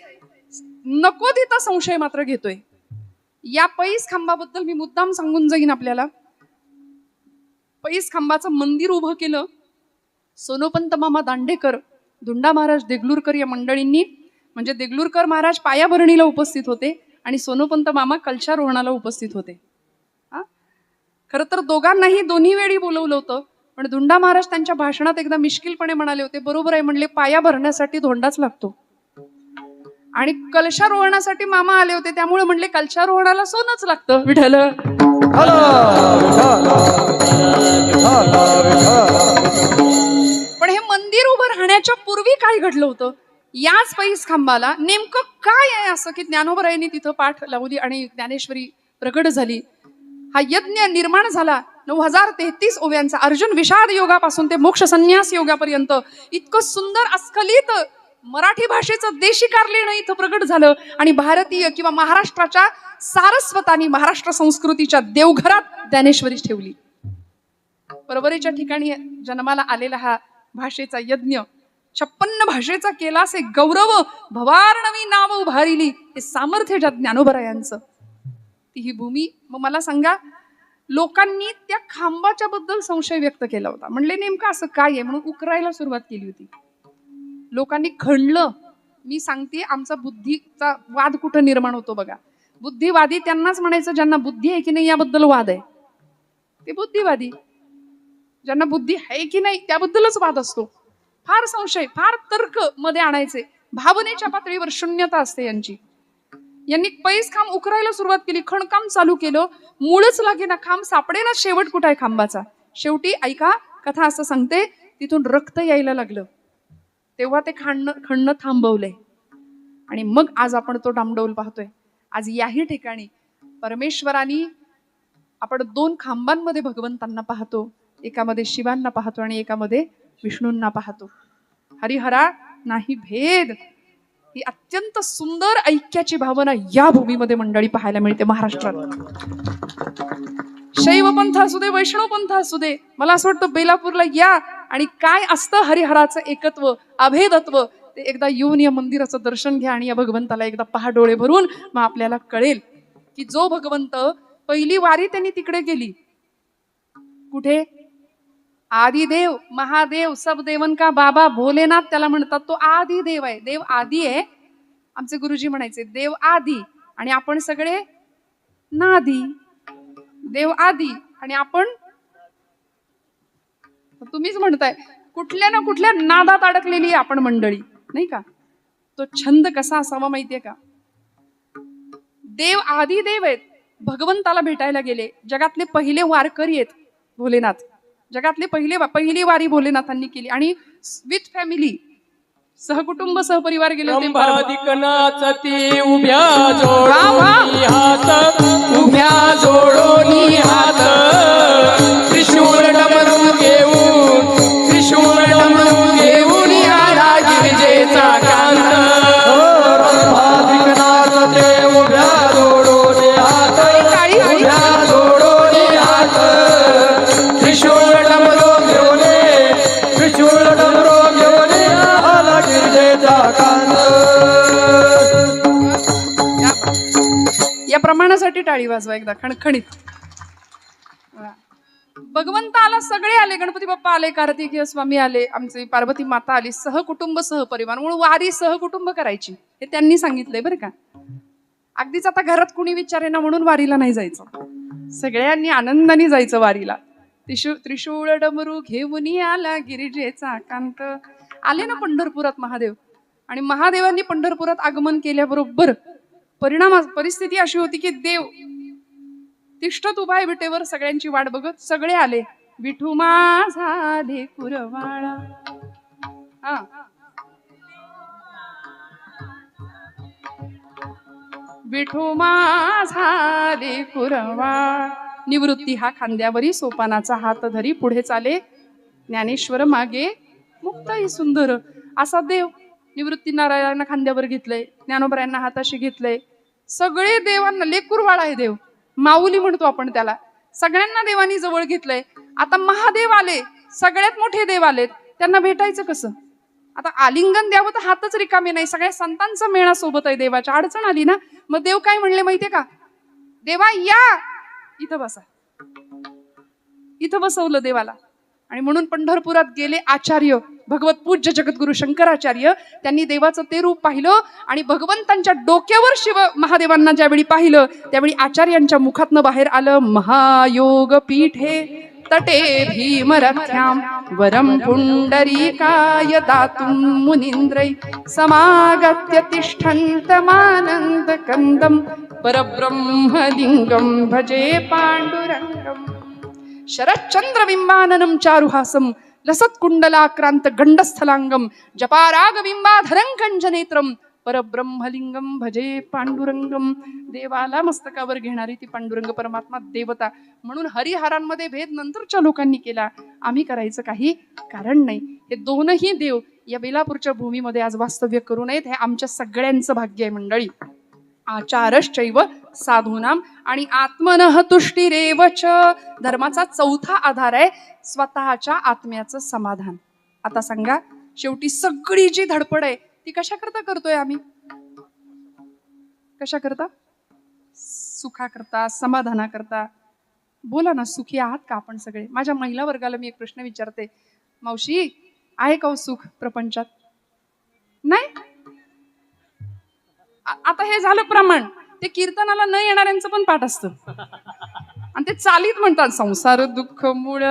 नको तिथं संशय मात्र घेतोय. या पैस खांबाबद्दल मी मुद्दाम सांगून जाईन आपल्याला. पैस खांबाचं मंदिर उभं केलं सोनोपंत मामा दांडेकर, धुंडा महाराज देगलूरकर या मंडळींनी. म्हणजे देगलूरकर महाराज पायाभरणीला उपस्थित होते आणि सोनोपंत मामा कलशारोहणाला उपस्थित होते. खरं तर दोघांनाही दोन्ही वेळी बोलवलं होतं, पण धुंडा महाराज त्यांच्या भाषणात एकदा मिश्किलपणे म्हणाले होते, बरोबर आहे म्हणले, पाया भरण्यासाठी धोंडाच लागतो. आणि कलशारोहणासाठी मामा आले होते, त्यामुळे म्हणले कलशारोहणाला सोनच लागतं. विठ्ठल पण हे मंदिर उभं राहण्याच्या पूर्वी काय घडलं होतं, याच पैस खांबाला नेमकं काय आहे असं की ज्ञानोबरायांनी तिथं पाठ लावली आणि ज्ञानेश्वरी प्रगट झाली. हा यज्ञ निर्माण झाला 9033 ओव्यांचा, अर्जुन विषाद योगापासून ते मोक्ष संन्यास योगापर्यंत इतकं सुंदर अस्खलित मराठी भाषेचं देशिकारलेणं इथं प्रगट झालं. आणि भारतीय किंवा महाराष्ट्राच्या सारस्वतानी महाराष्ट्र संस्कृतीच्या देवघरात ज्ञानेश्वरी ठेवली. परवरीच्या ठिकाणी जन्माला आलेला हा भाषेचा यज्ञ, 56 भाषेचा केला से गौरव, भवारणवी नाव उभारिली, हे सामर्थ्य ज्या ज्ञानोबरायांचं, ती ही भूमी. मग मला सांगा, लोकांनी त्या खांबाच्या बद्दल संशय व्यक्त केला होता. म्हणले नेमकं असं काय आहे, म्हणून उकरायला सुरुवात केली होती. लोकांनी खणलं. मी सांगते, आमचा बुद्धीचा वाद कुठं निर्माण होतो बघा. बुद्धिवादी त्यांनाच म्हणायचं ज्यांना बुद्धी आहे की नाही याबद्दल वाद आहे, ते बुद्धिवादी. ज्यांना बुद्धी आहे की नाही त्याबद्दलच वाद असतो. फार संशय, फार तर्क मध्ये आणायचे, भावनेच्या पातळीवर शून्यता असते यांची. यांनी पैस खांब उकरायला सुरुवात केली, खणकाम चालू केलं, मूळच लागेना, खांब सापडेना. शेवट कुठं आहे खांबाचा? शेवटी ऐका, कथा असं सांगते, तिथून रक्त यायला लागलं, तेव्हा ते खणणं थांबवलंय. आणि मग आज आपण तो डामडौल पाहतोय. आज याही ठिकाणी परमेश्वरानी, आपण 2 खांबांमध्ये भगवंतांना पाहतो, एकामध्ये शिवांना पाहतो आणि एकामध्ये विष्णूंना पाहतो. हरिहरा नाही भेद, ही अत्यंत सुंदर ऐक्याची भावना या भूमीमध्ये मंडळी पाहायला मिळते महाराष्ट्रात. शैव पंथ असू दे, वैष्णव पंथ असू दे, मला असं वाटतं बेलापूरला या आणि काय असतं हरिहराचं एकत्व, अभेदत्व, ते एकदा येऊन या मंदिराचं दर्शन घ्या आणि या भगवंताला एकदा पहा डोळे भरून. मग आपल्याला कळेल की जो भगवंत, पहिली वारी त्यांनी तिकडे गेली, कुठे? आदिदेव महादेव सब देवन का बाबा भोलेनाथ त्याला म्हणतात. तो आदी देव आहे, देव आदी आहे. आमचे गुरुजी म्हणायचे देव आदी आणि आपण सगळे नादी. देव आदी आणि आपण, तुम्हीच म्हणताय, कुठल्या ना कुठल्या नादात अडकलेली आपण मंडळी, नाही का? तो छंद कसा असावा माहितीये का? देव आदी देव आहेत, भगवंताला भेटायला गेले. जगातले पहिले वारकरी आहेत भोलेनाथ, जगातले पहिली वारी भोलेनाथांनी केली आणि विथ फॅमिली, सहकुटुंब सहपरिवार गेले होते. उभ्या जोडोनी हात, उभ्या जोडोनी हात, त्रिशूळ डमरू घेऊन, त्रिशूळ डमरू घेऊन आला गिरिजेचा कांत. उभ्या जोडोनी हात, उभ्या जोडोनी हात, त्रिशूळ डमरू घेऊन, त्रिशूळ डमरू घेऊन आला गिरिजेचा कांत. या प्रमाणासाठी टाळी वाजवा एकदा खणखणीत. भगवंत आला, सगळे आले, गणपती बाप्पा आले, कार्तिकेय स्वामी आले, आमची पार्वती माता आली, सहकुटुंब सहपरिवार. म्हणून वारी सहकुटुंब करायची हे त्यांनी सांगितलंय बरं का. अगदीच आता घरात कुणी विचारेना म्हणून वारीला नाही जायचं, सगळ्यांनी आनंदाने जायचं वारीला. त्रिशूळ डमरू घेऊन आला गिरिजेचा कांत. आले ना पंढरपुरात महादेव, आणि महादेवांनी पंढरपुरात आगमन केल्याबरोबर परिस्थिती अशी होती की देव तिष्ठत उभा आहे विटेवर, सगळ्यांची वाट बघत. सगळे आले, विठू माझा लेकुरवाळा. विठू माझा लेकुरवाळा. निवृत्ती हा खांद्यावरी, सोपानाचा हात धरी पुढे चाले, ज्ञानेश्वर मागे मुक्ताई सुंदर. असा देव निवृत्ती नारायणांना खांद्यावर घेतलंय, ज्ञानोबरायांना हाताशी घेतलंय. सगळे देवांना लेकुरवाळा आहे देव, माऊली म्हणतो आपण त्याला. सगळ्यांना देवानी जवळ घेतलंय. आता महादेव आले, सगळ्यात मोठे देव आलेत, त्यांना भेटायचं कसं? आता आलिंगन द्यावं तर हातच रिकामे नाही, सगळ्या संतांचा मेळा सोबत आहे. देवाच्या अडचण आली ना, मग देव काय म्हणले माहितीये का? देवा या इथं बसा. इथं बसवलं देवाला. आणि म्हणून पंढरपुरात गेले आचार्य, भगवत पूज्य जगद्गुरु शंकराचार्य. त्यांनी देवाचं ते रूप पाहिलं आणि भगवंतांच्या डोक्यावर शिव महादेवांना ज्यावेळी पाहिलं त्यावेळी आचार्यांच्या मुखातनं बाहेर आलं, महायोग पीठे तटे भीमरथ्याम वरम पुंडरीकाय दातुं मुनींद्रै समागत्य तिष्ठन्तमानंद कंदम परब्रह्मलिंगम भजे पांडुरंगम. शरच्चंद्र बिंबाननं चारुहासं लसत्कुंडलाक्रांत गंडस्थलांगम जपाराग बिंबाधरं कंजनेत्रम परब्रह्मलिंगम भजे पांडुरंगम. देवाला मस्तकावर घेणारी ती पांडुरंग परमात्मा देवता. म्हणून हरिहरांमध्ये भेद नंतरच्या लोकांनी केला, आम्ही करायचं काही कारण नाही. हे दोनही देव या बेलापूरच्या भूमीमध्ये आज वास्तव्य करू नयेत, हे आमच्या सगळ्यांचं भाग्य आहे मंडळी. आचारश्चैव साधूनाम आणि आत्मनः तुष्टिरेवच. धर्माचा चौथा आधार आहे स्वतःच्या आत्म्याचं समाधान. आता सांगा, शेवटी सगळी जी धडपड आहे ती कशा करता करतोय आम्ही? कशा करता? सुखा करता, समाधाना करता. बोला ना, सुखी आहात का आपण सगळे? माझ्या महिला वर्गाला मी एक प्रश्न विचारते, मावशी आहे का हो सुख प्रपंचात? नाही. आता हे झालं प्रमाण. ते कीर्तनाला न येणाऱ्यांचं पण पाठ असतं आणि ते चालीत म्हणतात, संसार दुःख मूळ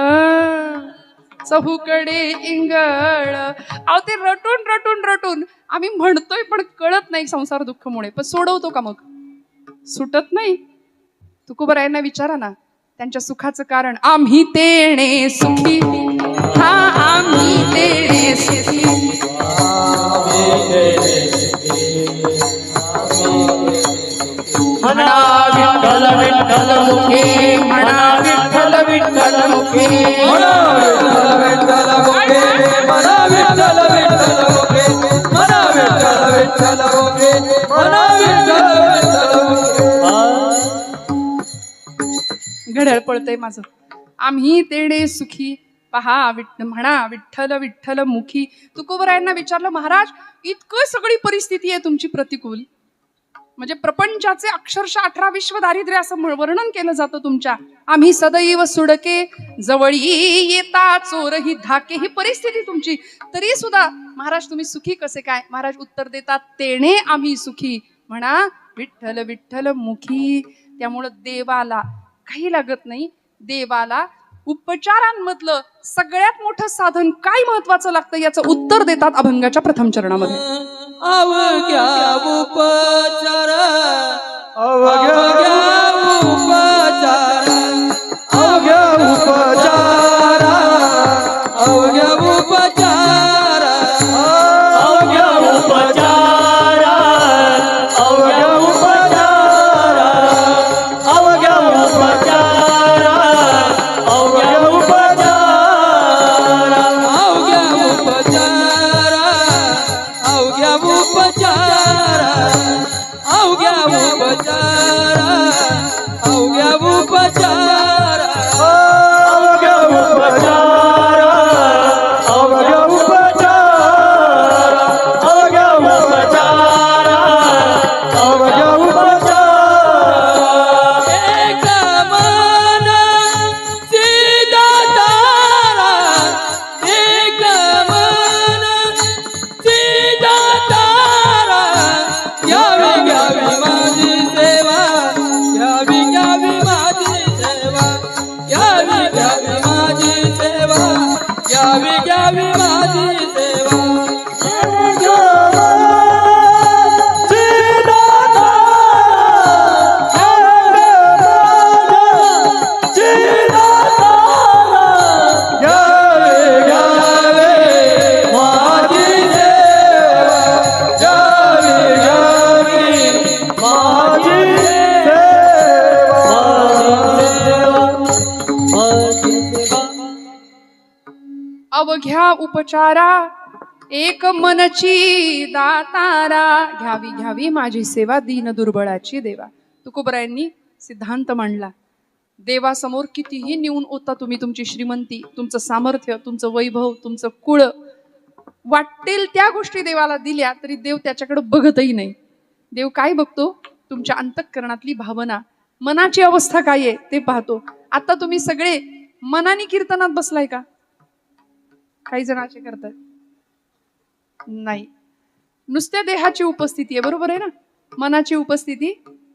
चहूकडे इंगळ. अहो ते रटून रटून रटून आम्ही म्हणतोय पण कळत नाही संसार दुःखमुळे. पण सोडवतो का? मग सुटत नाही. तुकोबरायांना विचारा ना, त्यांच्या सुखाचं कारण, आम्ही तेणे सुखी, हा आम्ही तेणे सुखी, म्हणा विठ्ठल विठ्ठल मुखे, म्हणा विठ्ठल विठ्ठल मुखे, म्हणा विठ्ठल मुखे, म्हणा विठ्ठल विठ्ठल मुखे, म्हणा विठ्ठल विठ्ठल मुखे, म्हणा विठ्ठल विठ्ठल मुखे. घड्याळ पळतंय माझं. आम्ही तेडे सुखी पहा म्हणा विठ्ठल विठ्ठल मुखी. तुकोबरायांना विचारलं, महाराज इतकं सगळी परिस्थिती आहे तुमची प्रतिकूल, म्हणजे प्रपंचाचे अक्षरशः 18 विश्व दारिद्र्य असं वर्णन केलं जातं तुमच्या. आम्ही सदैव सुडके जवळी येता चोर ही धाके, ही परिस्थिती तुमची, तरी सुद्धा महाराज तुम्ही सुखी कसे काय? महाराज उत्तर देतात, तेणे आम्ही सुखी, म्हणा विठ्ठल विठ्ठल मुखी. त्यामुळं देवाला काही लागत नाही. देवाला उपचारांमधलं सगळ्यात मोठं साधन काय महत्वाचं लागतं याचं उत्तर देतात अभंगाच्या प्रथम चरणामध्ये. अवघ्या उपचार, अवघ्या उपचार, अवघ्या उपचार, अवघ्या उपचार, अवघ्या उपचार, अवघ्या उपचार, अवघ्या उपचार, अवघ्या उपचार, अवघ्या उपचार, अवघ्या उपचार, अवघ्या उपचार, अवघ्या उपचार, अवघ्या उपचार, अवघ्या उपचार, अवघ्या उपचार. एक मन सीधा तारा, एक मन सीधा तारा, घ्यावी घ्यावी माझी सेवा, घ्यावी घ्यावी माझी सेवा, घ्यावी घ्यावी माझी सेवा, घ्यावी घ्यावी माझी सेवा. अवघ्या उपचारा एक मनची दातारा, घ्यावी घ्यावी माझी सेवा, दीन दुर्बळाची देवा. तुकोबरायांनी सिद्धांत मांडला. देवासमोर कितीही नेऊन होता तुम्ही तुमची श्रीमंती, तुमचं सामर्थ्य, तुमचं वैभव, तुमचं कुळ, वाटेल त्या गोष्टी देवाला दिल्या तरी देव त्याच्याकडे बघतही नाही. देव काय बघतो? तुमच्या अंतःकरणातली भावना, मनाची अवस्था काय आहे ते पाहतो. आता तुम्ही सगळे मनाने कीर्तनात बसलाय का? काही जण असे करतात. नाही, नुसत्या देहाची उपस्थिती आहे, बरोबर आहे ना, मनाची उपस्थिती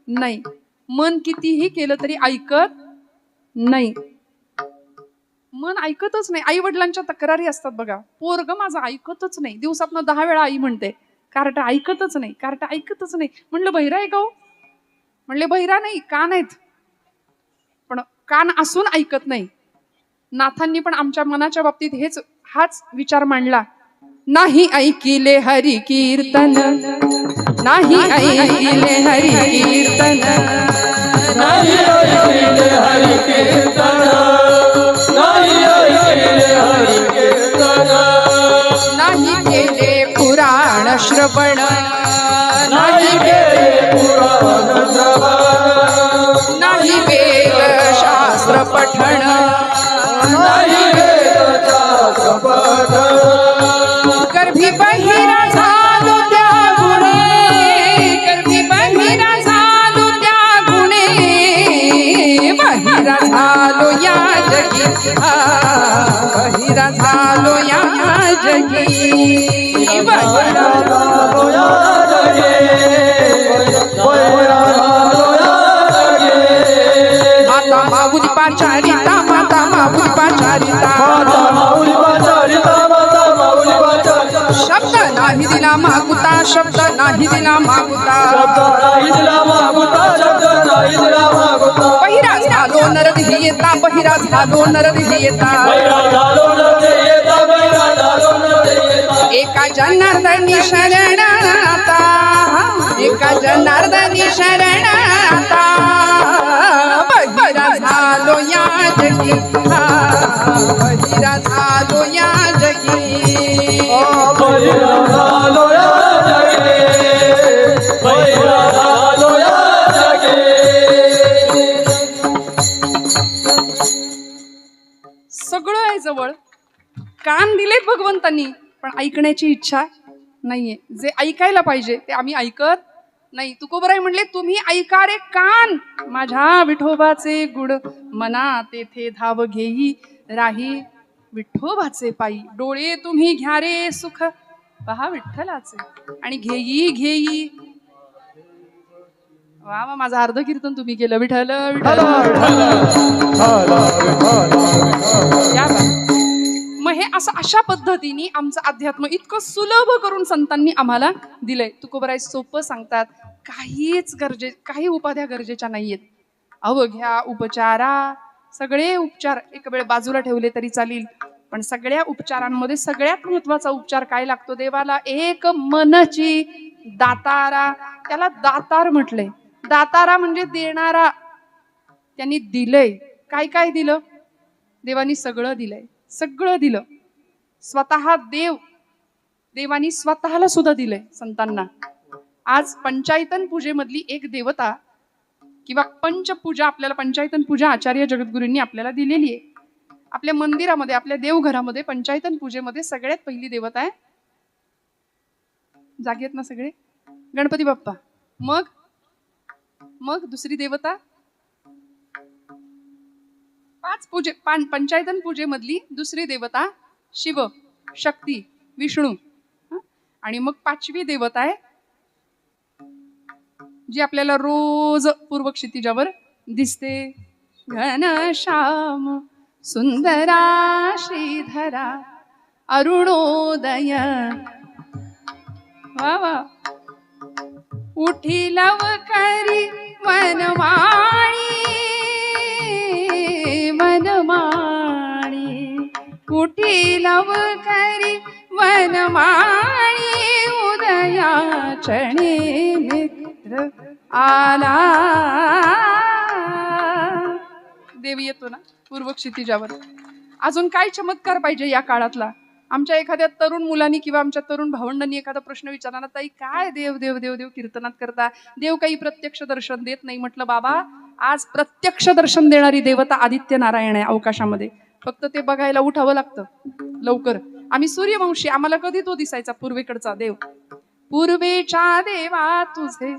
नाही. मन कितीही केलं तरी ऐकत नाही. मन ऐकतच नाही. आई वडिलांच्या तक्रारी असतात बघा, पोरग माझं ऐकतच नाही, दिवसातनं 10 वेळा आई म्हणते, कार्ट ऐकतच नाही, कार्ट ऐकतच नाही. म्हणलं बहिरा आहे का हो? म्हणले बहिरा नाही, कान आहेत, पण कान असून ऐकत नाही. नाथांनी पण आमच्या मनाच्या बाबतीत हाच विचार मांडला. नाही ऐकिले हरी कीर्तन, नाही ऐकिले हरी कीर्तन, नाही ऐकिले हरी कीर्तन, नाही ऐकिले हरी कीर्तन, नाही केले पुराण श्रवण, नाही केले पुराण श्रवण, नाही वेद शास्त्र पठण, नाही वेद शास्त्र पठण, गर्भी बहिरा झालो त्या गुणे, गर्भी बहिरा झालो त्या गुणे, बहिरा झालो या जगी, बहिरा झालो या जगी, बहिरा झालो या जगी, बहिरा झालो या जगी. माता माऊली पाचारिता, माता माऊली पाचारिता, माता माऊली पाचारिता, माता माऊली पाचारिता, शब्द नाही दिला मागुता, शब्द नाही दिला मागुता, शब्द नाही दिला मागुता, शब्द नाही दिला मागुता, बहिरा झालो नरदेही येता, बहिरा झालो नरदेही येता, बहिरा झालो नरदेही येता, बहिरा झालो नरदेही येता, एका जनार्दनी शरण आता, एका जनार्दनी शरण आता, बहिरा झालो या जगी, बहिरा झालो या जगी. बहिरा झालो या जगी, बहिरा झालो या जगी. सगळं आहे जवळ, कान दिलेत भगवंतांनी, पण ऐकण्याची इच्छा नाहीये. जे ऐकायला पाहिजे ते आम्ही ऐकत नाही. तुकोबराय म्हणले, तुम्ही ऐका रे कान, माझ्या विठोबाचे गुण मना, तेथे धाव घेई राही विठोबाचे पायी. डोळे तुम्ही घ्या रे सुख पहा विठ्ठलाचे, आणि घेई घेई. वा वा, माझं अर्ध कीर्तन तुम्ही केलं. विठ्ठल विठ्ठल. या बा. मग हे असं अशा पद्धतीने आमचं अध्यात्म इतकं सुलभ करून संतांनी आम्हाला दिलंय. तुकोबराय सोपं सांगतात, काही उपाध्या गरजेच्या नाहीयेत. अवघ्या उपचारा, सगळे उपचार एक वेळ बाजूला ठेवले तरी चालेल, पण सगळ्या उपचारांमध्ये सगळ्यात महत्वाचा उपचार काय लागतो देवाला? एक मनची दातारा. त्याला दातार म्हटलंय. दातारा म्हणजे देणारा. त्यांनी दिलंय. काय काय दिलं? देवानी सगळं दिलंय, सगळं दिलं. स्वतः देवानी स्वतःला सुद्धा दिलंय संतांना. आज पंचायतन पूजेमधली एक देवता किंवा पंचपूजा, आपल्याला पंचायतन पूजा आचार्य जगद्गुरूंनी आपल्याला दिलेली आहे. आपल्या मंदिरामध्ये, आपल्या देवघरामध्ये पंचायतन पूजेमध्ये सगळ्यात पहिली देवता आहे, जागेत ना सगळे, गणपती बाप्पा. मग दुसरी देवता, पंचायतन पूजेमधली दुसरी देवता शिव, शक्ती, विष्णू. आणि मग 5वी देवता आहे जी आपल्याला रोज पूर्व क्षितिजावर दिसते, घनश्याम सुंदरा श्रीधरा अरुणोदय. वा वा. उठी लवकरी वनमाळी, वनमाळी, उठी लवकरी वनमाळी, उदया चणे मित्र आला. देव येतो ना पूर्व क्षितिजावर. अजून काय चमत्कार पाहिजे या काळातला? आमच्या एखाद्या तरुण मुलांनी किंवा आमच्या तरुण भावंडांनी एखादा प्रश्न विचारला ना, ताई काय देव देव देव देव कीर्तनात करता, देव काही प्रत्यक्ष दर्शन देत नाही. म्हटलं बाबा, आज प्रत्यक्ष दर्शन देणारी देवता आदित्य नारायण आहे अवकाशामध्ये. फक्त ते बघायला उठावं लागतं लवकर. आम्ही सूर्यवंशी, आम्हाला कधी तो दिसायचा पूर्वेकडचा देव. पूर्वेच्या देवा तुझे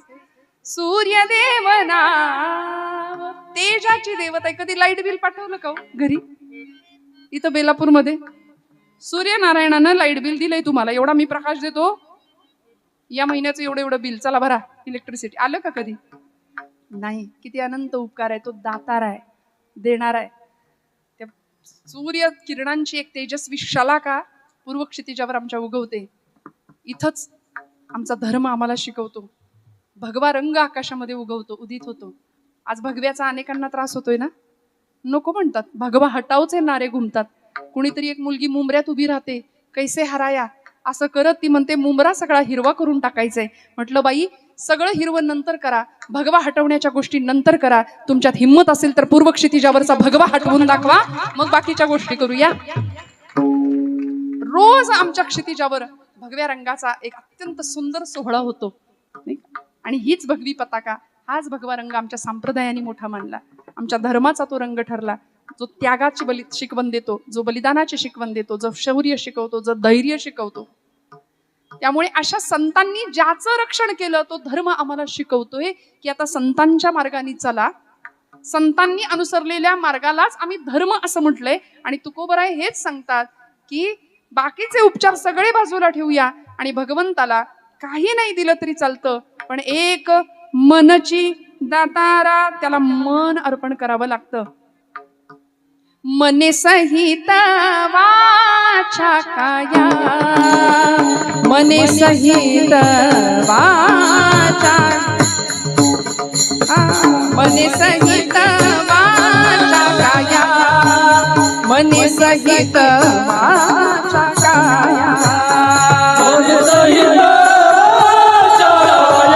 सूर्यदेव नाव, तेजाची देवता आहे. कधी लाईट बिल पाठवलं का हो घरी? इथं बेलापूरमध्ये सूर्यनारायणानं लाईट बिल दिलंय तुम्हाला, एवढा मी प्रकाश देतो, या महिन्याचं एवढं एवढं बिल, चला भरा इलेक्ट्रिसिटी. आलं का कधी? नाही. किती अनंत उपकार आहे, तो दातार आहे, देणार आहे. त्या सूर्य किरणांची एक तेजस्वी शलाका पूर्व क्षितिजावर आमच्या उगवते. इथंच आमचा धर्म आम्हाला शिकवतो. भगवा रंग आकाशामध्ये उगवतो, उदित होतो. आज भगव्याचा अनेकांना त्रास होतोय ना, नको म्हणतात, भगवा हटावचे नारे घुमतात. कुणीतरी एक मुलगी मुंबऱ्यात उभी राहते, कैसे हराया असं करत ती म्हणते मुंबरा सगळा हिरवा करून टाकायचंय. म्हटलं बाई, सगळं हिरवं नंतर करा, भगवा हटवण्याच्या गोष्टी नंतर करा. तुमच्यात हिंमत असेल तर पूर्व क्षितिजावरचा भगवा हटवून दाखवा, मग बाकीच्या गोष्टी करूया. रोज आमच्या क्षितिजावर भगव्या रंगाचा एक अत्यंत सुंदर सोहळा होतो, आणि हीच भगवी पताका, हाच भगवा रंग आमच्या संप्रदायाने मोठा मानला. आमच्या धर्माचा तो रंग ठरला, जो त्यागाची शिकवण देतो, जो बलिदानाची शिकवण देतो, जो शौर्य शिकवतो, जो धैर्य शिकवतो. त्यामुळे अशा संतांनी ज्याचं रक्षण केलं तो धर्म आम्हाला शिकवतोय की आता संतांच्या मार्गाने चला. संतांनी अनुसरलेल्या मार्गालाच आम्ही धर्म असं म्हटलंय. आणि तुकोबराय हेच सांगतात की बाकीचे उपचार सगळे बाजूला ठेवूया आणि भगवंताला काही नाही दिलं तरी चालतं, पण एक मनची दातारा, त्याला मन अर्पण करावं लागतं. मने सहित वाचा काया, मने सहित वाचा, मने सहित वाचा काया, मने सहित वाचा काया, मने सहित वाचा काया,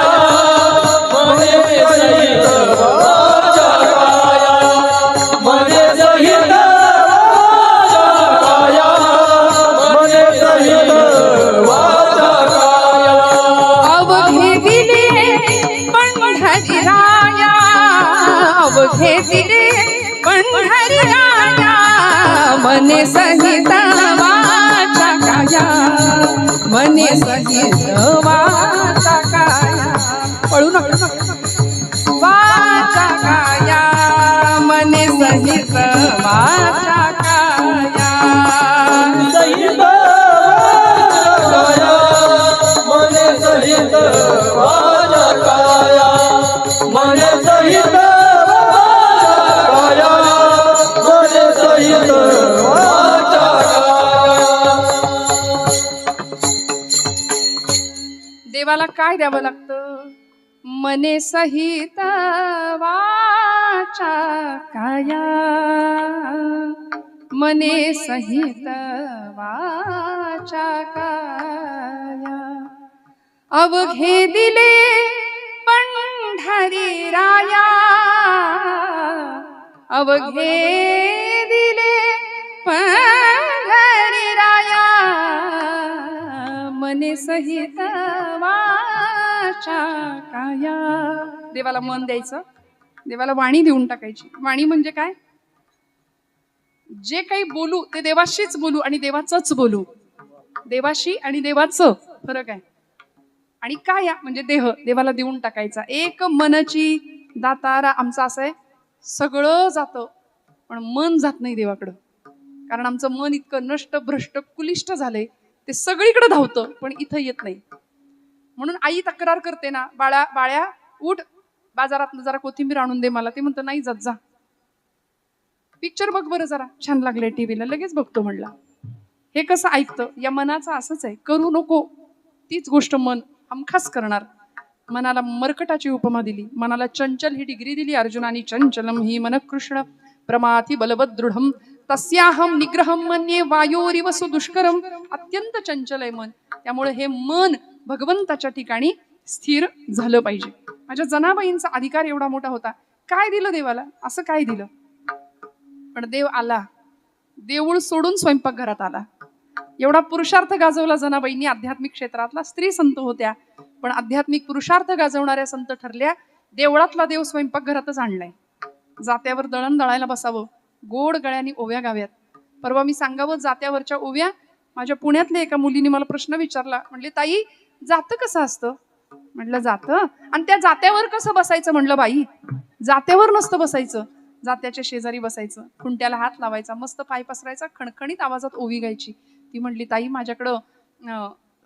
मने सहित वाचा काया, मने सहित अवघे दिले पंढरीराया, मने सहित वाचा काया, मने सहित वाचा काया, पळू नका, वाचा काया, मने सहित वाचा काया, सहित काया, मने सहित वाचा काया, मने सहित काया, मने सहित वाचा काया. देवाला काय द्यावं लागतं? मने सहित वाचा काया, मने सहित वाचा काया, अवघे दिले पंढरीराया, अवघे दिले पंढरीराया, मने सहित वाचा काया. देवाला मन द्यायचं, देवाला वाणी देऊन टाकायची. वाणी म्हणजे काय? जे काही बोलू ते देवाशीच बोलू आणि देवाचंच बोलू. देवाशी आणि देवाचं फरक आहे. आणि काया म्हणजे देह, देवाला देऊन टाकायचा. एक मनची दातारा आमचा असं आहे, सगळं जातं पण मन जात नाही देवाकडं. कारण आमचं मन इतकं नष्ट भ्रष्ट कुलिष्ट झालंय, ते सगळीकडे धावतं पण इथं येत नाही. म्हणून आई तक्रार करते ना, बाळ्या उठ, बाजारात जरा कोथिंबीर आणून दे मला. ते म्हणतं नाही जात, जा पिक्चर बघ बरं जरा, छान लागले टीव्हीला, लगेच बघतो म्हणला. हे कसं ऐकतं? या मनाचं असंच आहे, करू नको तीच गोष्ट मन हमखास करणार. मनाला मरकटाची उपमा दिली, मनाला चंचल ही डिग्री दिली अर्जुनानी. चंचलम ही मन कृष्ण प्रमाथी बलवद दृढम तस्याहम निग्रहम मन्ये वायोरिव सुदुष्करम. अत्यंत चंचल आहे मन. त्यामुळे हे मन भगवंताच्या ठिकाणी स्थिर झालं पाहिजे. माझ्या जनाबाईंचा अधिकार एवढा मोठा होता. काय दिलं देवाला? असं काय दिलं? पण देव आला, देऊळ सोडून स्वयंपाकघरात आला. एवढा पुरुषार्थ गाजवला जनाबाईंनी आध्यात्मिक क्षेत्रातला. स्त्री संत होत्या पण आध्यात्मिक पुरुषार्थ गाजवणाऱ्या संत ठरल्या. देवळातला देव स्वयंपाकघरातच आणलाय. जात्यावर दळण दळायला बसावं, गोड गळ्यानी ओव्या गाव्यात. परवा मी सांगावं जात्यावरच्या ओव्या. माझ्या पुण्यातल्या एका मुलीने मला प्रश्न विचारला, म्हणले ताई जातं कसं असतं? म्हटलं जातं आणि त्या जात्यावर कसं बसायचं? म्हणलं बाई जात्यावर नसतं बसायचं, जात्याच्या शेजारी बसायचं, खुंट्याला हात लावायचा, मस्त पाय पसरायचा, खणखणीत आवाजात ओवी गायची. ती म्हणली ताई माझ्याकडं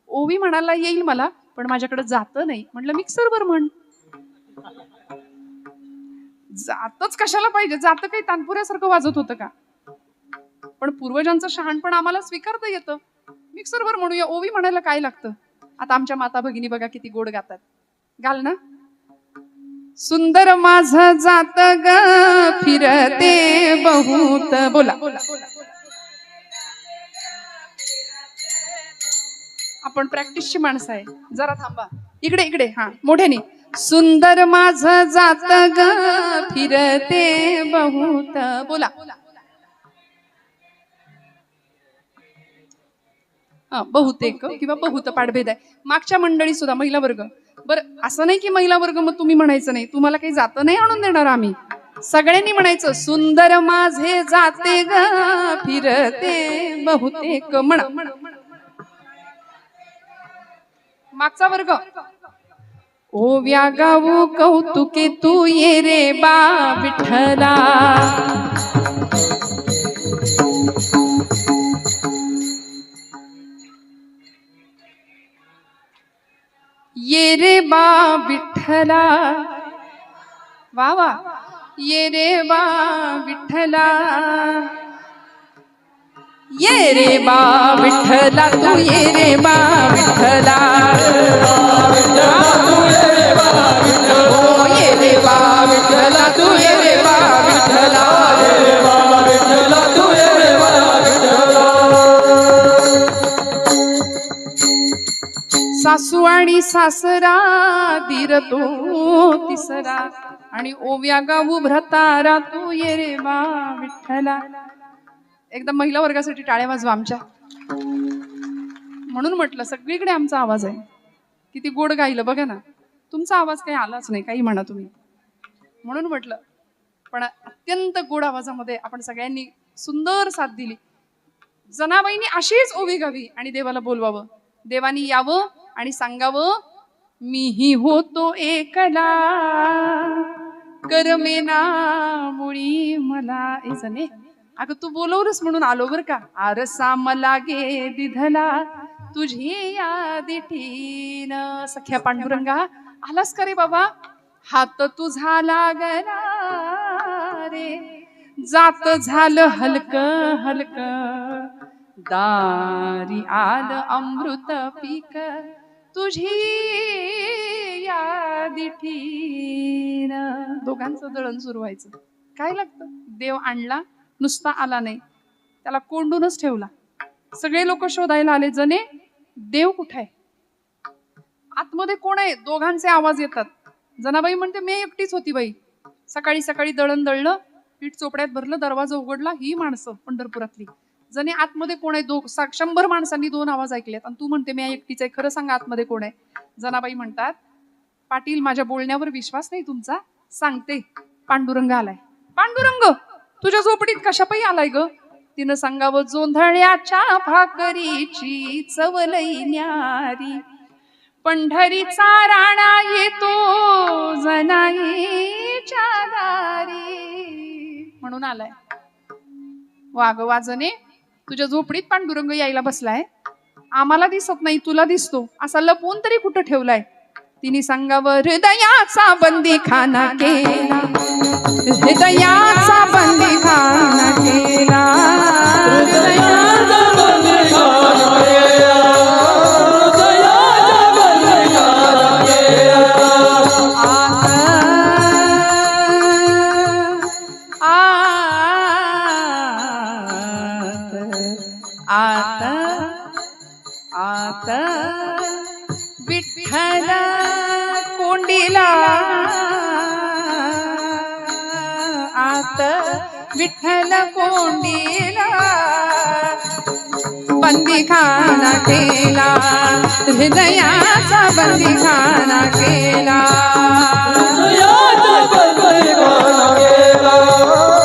ओवी म्हणायला येईल मला, पण माझ्याकडे जातं नाही. म्हटलं मिक्सरवर म्हण. जातच कशाला पाहिजे? जातं काही तानपुऱ्यासारखं वाजत होतं का? पण पूर्वजांचं शहाणपण आम्हाला स्वीकारता येतं. मिक्सरवर म्हणूया, ओवी म्हणायला काय लागतं? आता आमच्या माता भगिनी बघा किती गोड गातात. घाल ना. सुंदर माझं जात ग फिरते बहुत. बोला आपण प्रॅक्टिसची माणसं आहे, जरा थांबा. इकडे इकडे, हा मोठ्याने. सुंदर माझं जात ग फिरते बहुत. बोला. बहुतेक किंवा बहुत पाठभेद आहे. मागच्या मंडळी सुद्धा महिला वर्ग. बरं असं नाही की महिला वर्ग मग तुम्ही म्हणायचं नाही, तुम्हाला काही जातं नाही आणून देणार आम्ही. सगळ्यांनी म्हणायचं सुंदर माझे जाते ग फिरते बहुतेक. म्हणा. मागचा वर्ग. ओव्या गाऊ कौतुके तू ये रे बा विठ्ठला. ये रे बा विठ्ठला. वा वा. ये रे बा विठ्ठला. ये रे बा विठ्ठला तू ये रे बा विठ्ठला. ओ ये रे बा विठ्ठला तू ये रे बा विठ्ठला. सासू आणि सासरा दीर तो तिसरा आणि ओव्या गाऊ भ्रतारा तू ये रे बा विठ्ठला. एकदम महिला वर्गासाठी टाळ्या वाजवा आमच्या. म्हणून म्हटलं सगळीकडे आमचा आवाज आहे. किती गोड गायलं बघा ना. तुमचा आवाज काही आलाच नाही, काही म्हणा तुम्ही. म्हणून म्हटलं पण अत्यंत गोड आवाजामध्ये आपण सगळ्यांनी सुंदर साथ दिली. जनाबाईंनी अशीच ओवी गावी आणि देवाला बोलवावं. देवानी यावं आणि सांगावं मीही होतो एकला करमेना मुळी मला. ए जने अगं तू बोलवलंस म्हणून आलो बर का. आरसा मला गे दिधला तुझी यादिठीन. सख्या पांडुरंगा आलास का रे बाबा? हात तुझा लागला रे जात झालं हलक हलक. दारी आल अमृत पीक तुझी यादिठीन. दोघांचं दळण सुरू व्हायचं. काय लागतं? देव आणला, नुसता आला नाही, त्याला कोंडूनच ठेवला. सगळे लोक शोधायला आले जने देव कुठे आहे, आतमध्ये कोण आहे. दोघांचे आवाज येतात. जनाबाई म्हणते मी एकटीच होती बाई. सकाळी सकाळी दळण दळलं, पीठ चोपड्यात भरलं, दरवाजा उघडला. ही माणसं पंढरपुरातली. जने आतमध्ये कोण आहे? 100 माणसांनी 2 आवाज ऐकलेत आणि तू म्हणते मी एकटीच आहे. खरं सांगा आतमध्ये कोण आहे? जनाबाई म्हणतात पाटील माझ्या बोलण्यावर विश्वास नाही तुमचा, सांगते पांडुरंग आलाय. पांडुरंग तुझ्या झोपडीत कशापायी आलाय ग? तिनं सांगावं जोंधळ्याच्या भाकरीची चवलई न्यारी. पंढरीचा राणा येतो जनाईच्या दारी म्हणून आलाय. वाग वाजने तुझ्या झोपडीत पांडुरंग यायला बसलाय. आम्हाला दिसत नाही, तुला दिसतो. असा लपवून तरी कुठं ठेवलाय? तिने सांगावं हृदयाचा बंदी खाना केला. हृदयाचा बंदी खाना केला. हृदयाचा बंदी खाना केला. हृदयाचा बंदी खाना केला. आत आत विठ्ठल कोंडीला. आत विठ्ठल कोंडीला बंदीखाना केला, हृदयाचा बंदीखाना केला. हृदयाचा बंदीखाना केला,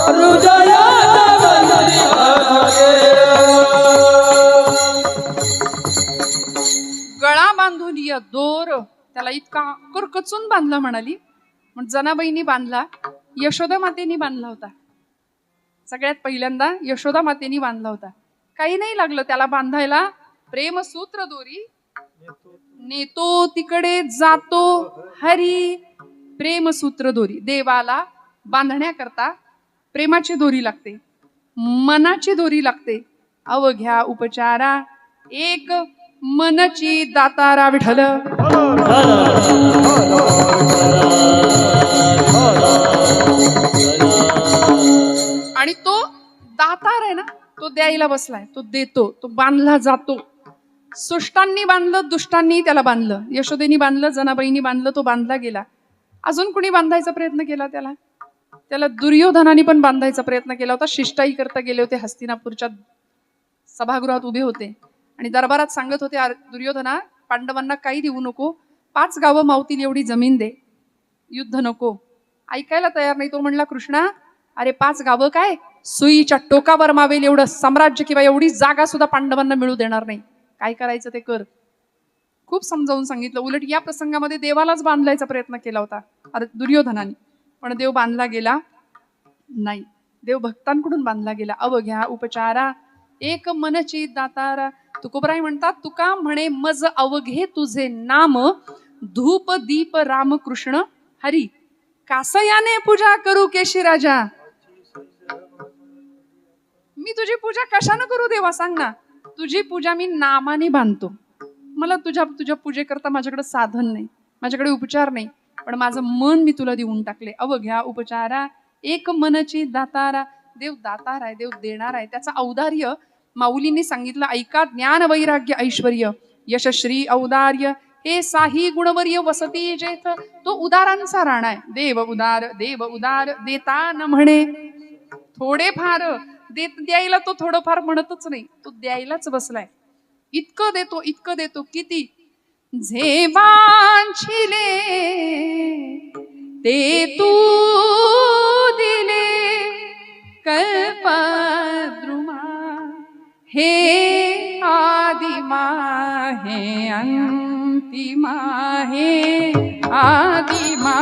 हृदयाचा बंदीखाना केला. गळा बांधून या दोर, त्याला इतका करकचून बांधला म्हणाली. मग जनाबाईंनी बांधला, यशोदा मातेनी बांधला होता. सगळ्यात पहिल्यांदा यशोदा मातेनी बांधला होता. काही नाही लागलं त्याला बांधायला. प्रेमसूत्र दोरी नेतो तिकडे जातो हरी. प्रेमसूत्र दोरी देवाला बांधण्याकरता प्रेमाची दोरी लागते, मनाची दोरी लागते. अवघ्या उपचारा एक मनची दातारा विठ्ठल. आणि तो दातार आहे ना, तो द्यायला बसलाय, तो देतो, तो बांधला जातो. सुष्टांनी बांधलं, दुष्टांनी त्याला बांधलं. यशोदेनी बांधलं, जनाबाईंनी बांधलं, तो बांधला गेला. अजून कुणी बांधायचा प्रयत्न केला त्याला? त्याला दुर्योधनाने पण बांधायचा प्रयत्न केला होता. शिष्टाई करता गेले होते, हस्तिनापूरच्या सभागृहात उभे होते आणि दरबारात सांगत होते, दुर्योधना, पांडवांना काही देऊ नको, 5 गावं मावतील एवढी जमीन दे, युद्ध नको. ऐकायला तयार नाही. तो म्हणला, कृष्णा, अरे 5 गावं काय, सुईच्या टोकावर मावेल एवढं साम्राज्य किंवा एवढी जागा सुद्धा पांडवांना मिळू देणार नाही. काय करायचं ते कर. खूप समजावून सांगितलं. उलट या प्रसंगामध्ये देवालाच बांधण्याचा प्रयत्न केला होता दुर्योधनाने, पण देव बांधला गेला नाही. देव भक्तांकडून बांधला गेला. अवघ्या उपचारा एक मनची दातारा. तुकोबराय म्हणतात, तुका म्हणे मज अवघे तुझे नाम, धूप दीप रामकृष्ण हरी. कासयाने पूजा करू केशी राजा. मी तुझी पूजा कशानं करू देवा, सांग ना. तुझी पूजा मी नामाने बांधतो. मला तुझ्या पूजेकरता माझ्याकडे साधन नाही, माझ्याकडे उपचार नाही, पण माझं मन मी तुला देऊन टाकले. अवघ्या उपचारा एक मनची दातारा. देव दातार आहे, देव देणार आहे. त्याचं औदार्य माऊलींनी सांगितलं. ऐका, ज्ञान वैराग्य ऐश्वर्य यशश्री औदार्य हे साही गुणवर्य वसती जेथ. तो उदारांचा राणा आहे. देव उदार देता न म्हणे. थोडेफार द्यायला तो थोडंफार म्हणतच नाही, तो द्यायलाच बसलाय. इतकं देतो किती. जे वांछिले ते तू दिले कल्पद्रुमा. हे आदिमा हे अंतिमा, हे आदिमा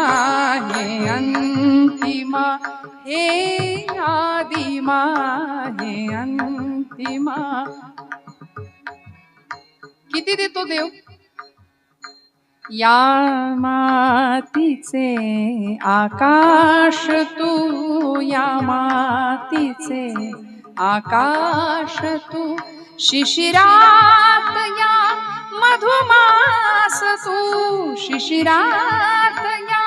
हे अंतिमा, हे आदिमा हे अंतिमा. किती देतो देव. या मातीचे आकाश तू, या मातीचे आकाश तू, शिशिरात या मधुमास तू, शिशिरात या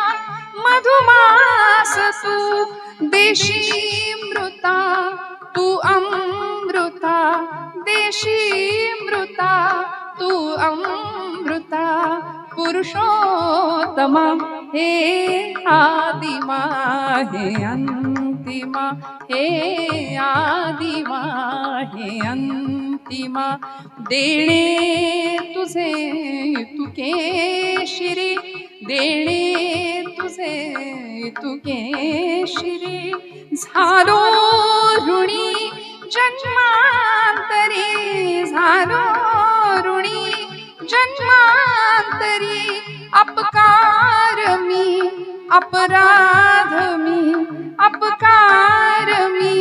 मधुमास तू. देशी मृता तू अमृता, देशी मृता तू अमृता. पुरुषोत्तमा हे आदिमा हे अंतिमा, हे आदिमा हे अंतिमा. देणे तुझे तू केशरी, देणे तुझे तू केशरी. झालो ऋणी जन्मांतरी, झालो ऋणी जन्मांतरी. अपकार मी, अपराध मी, अपकार मी,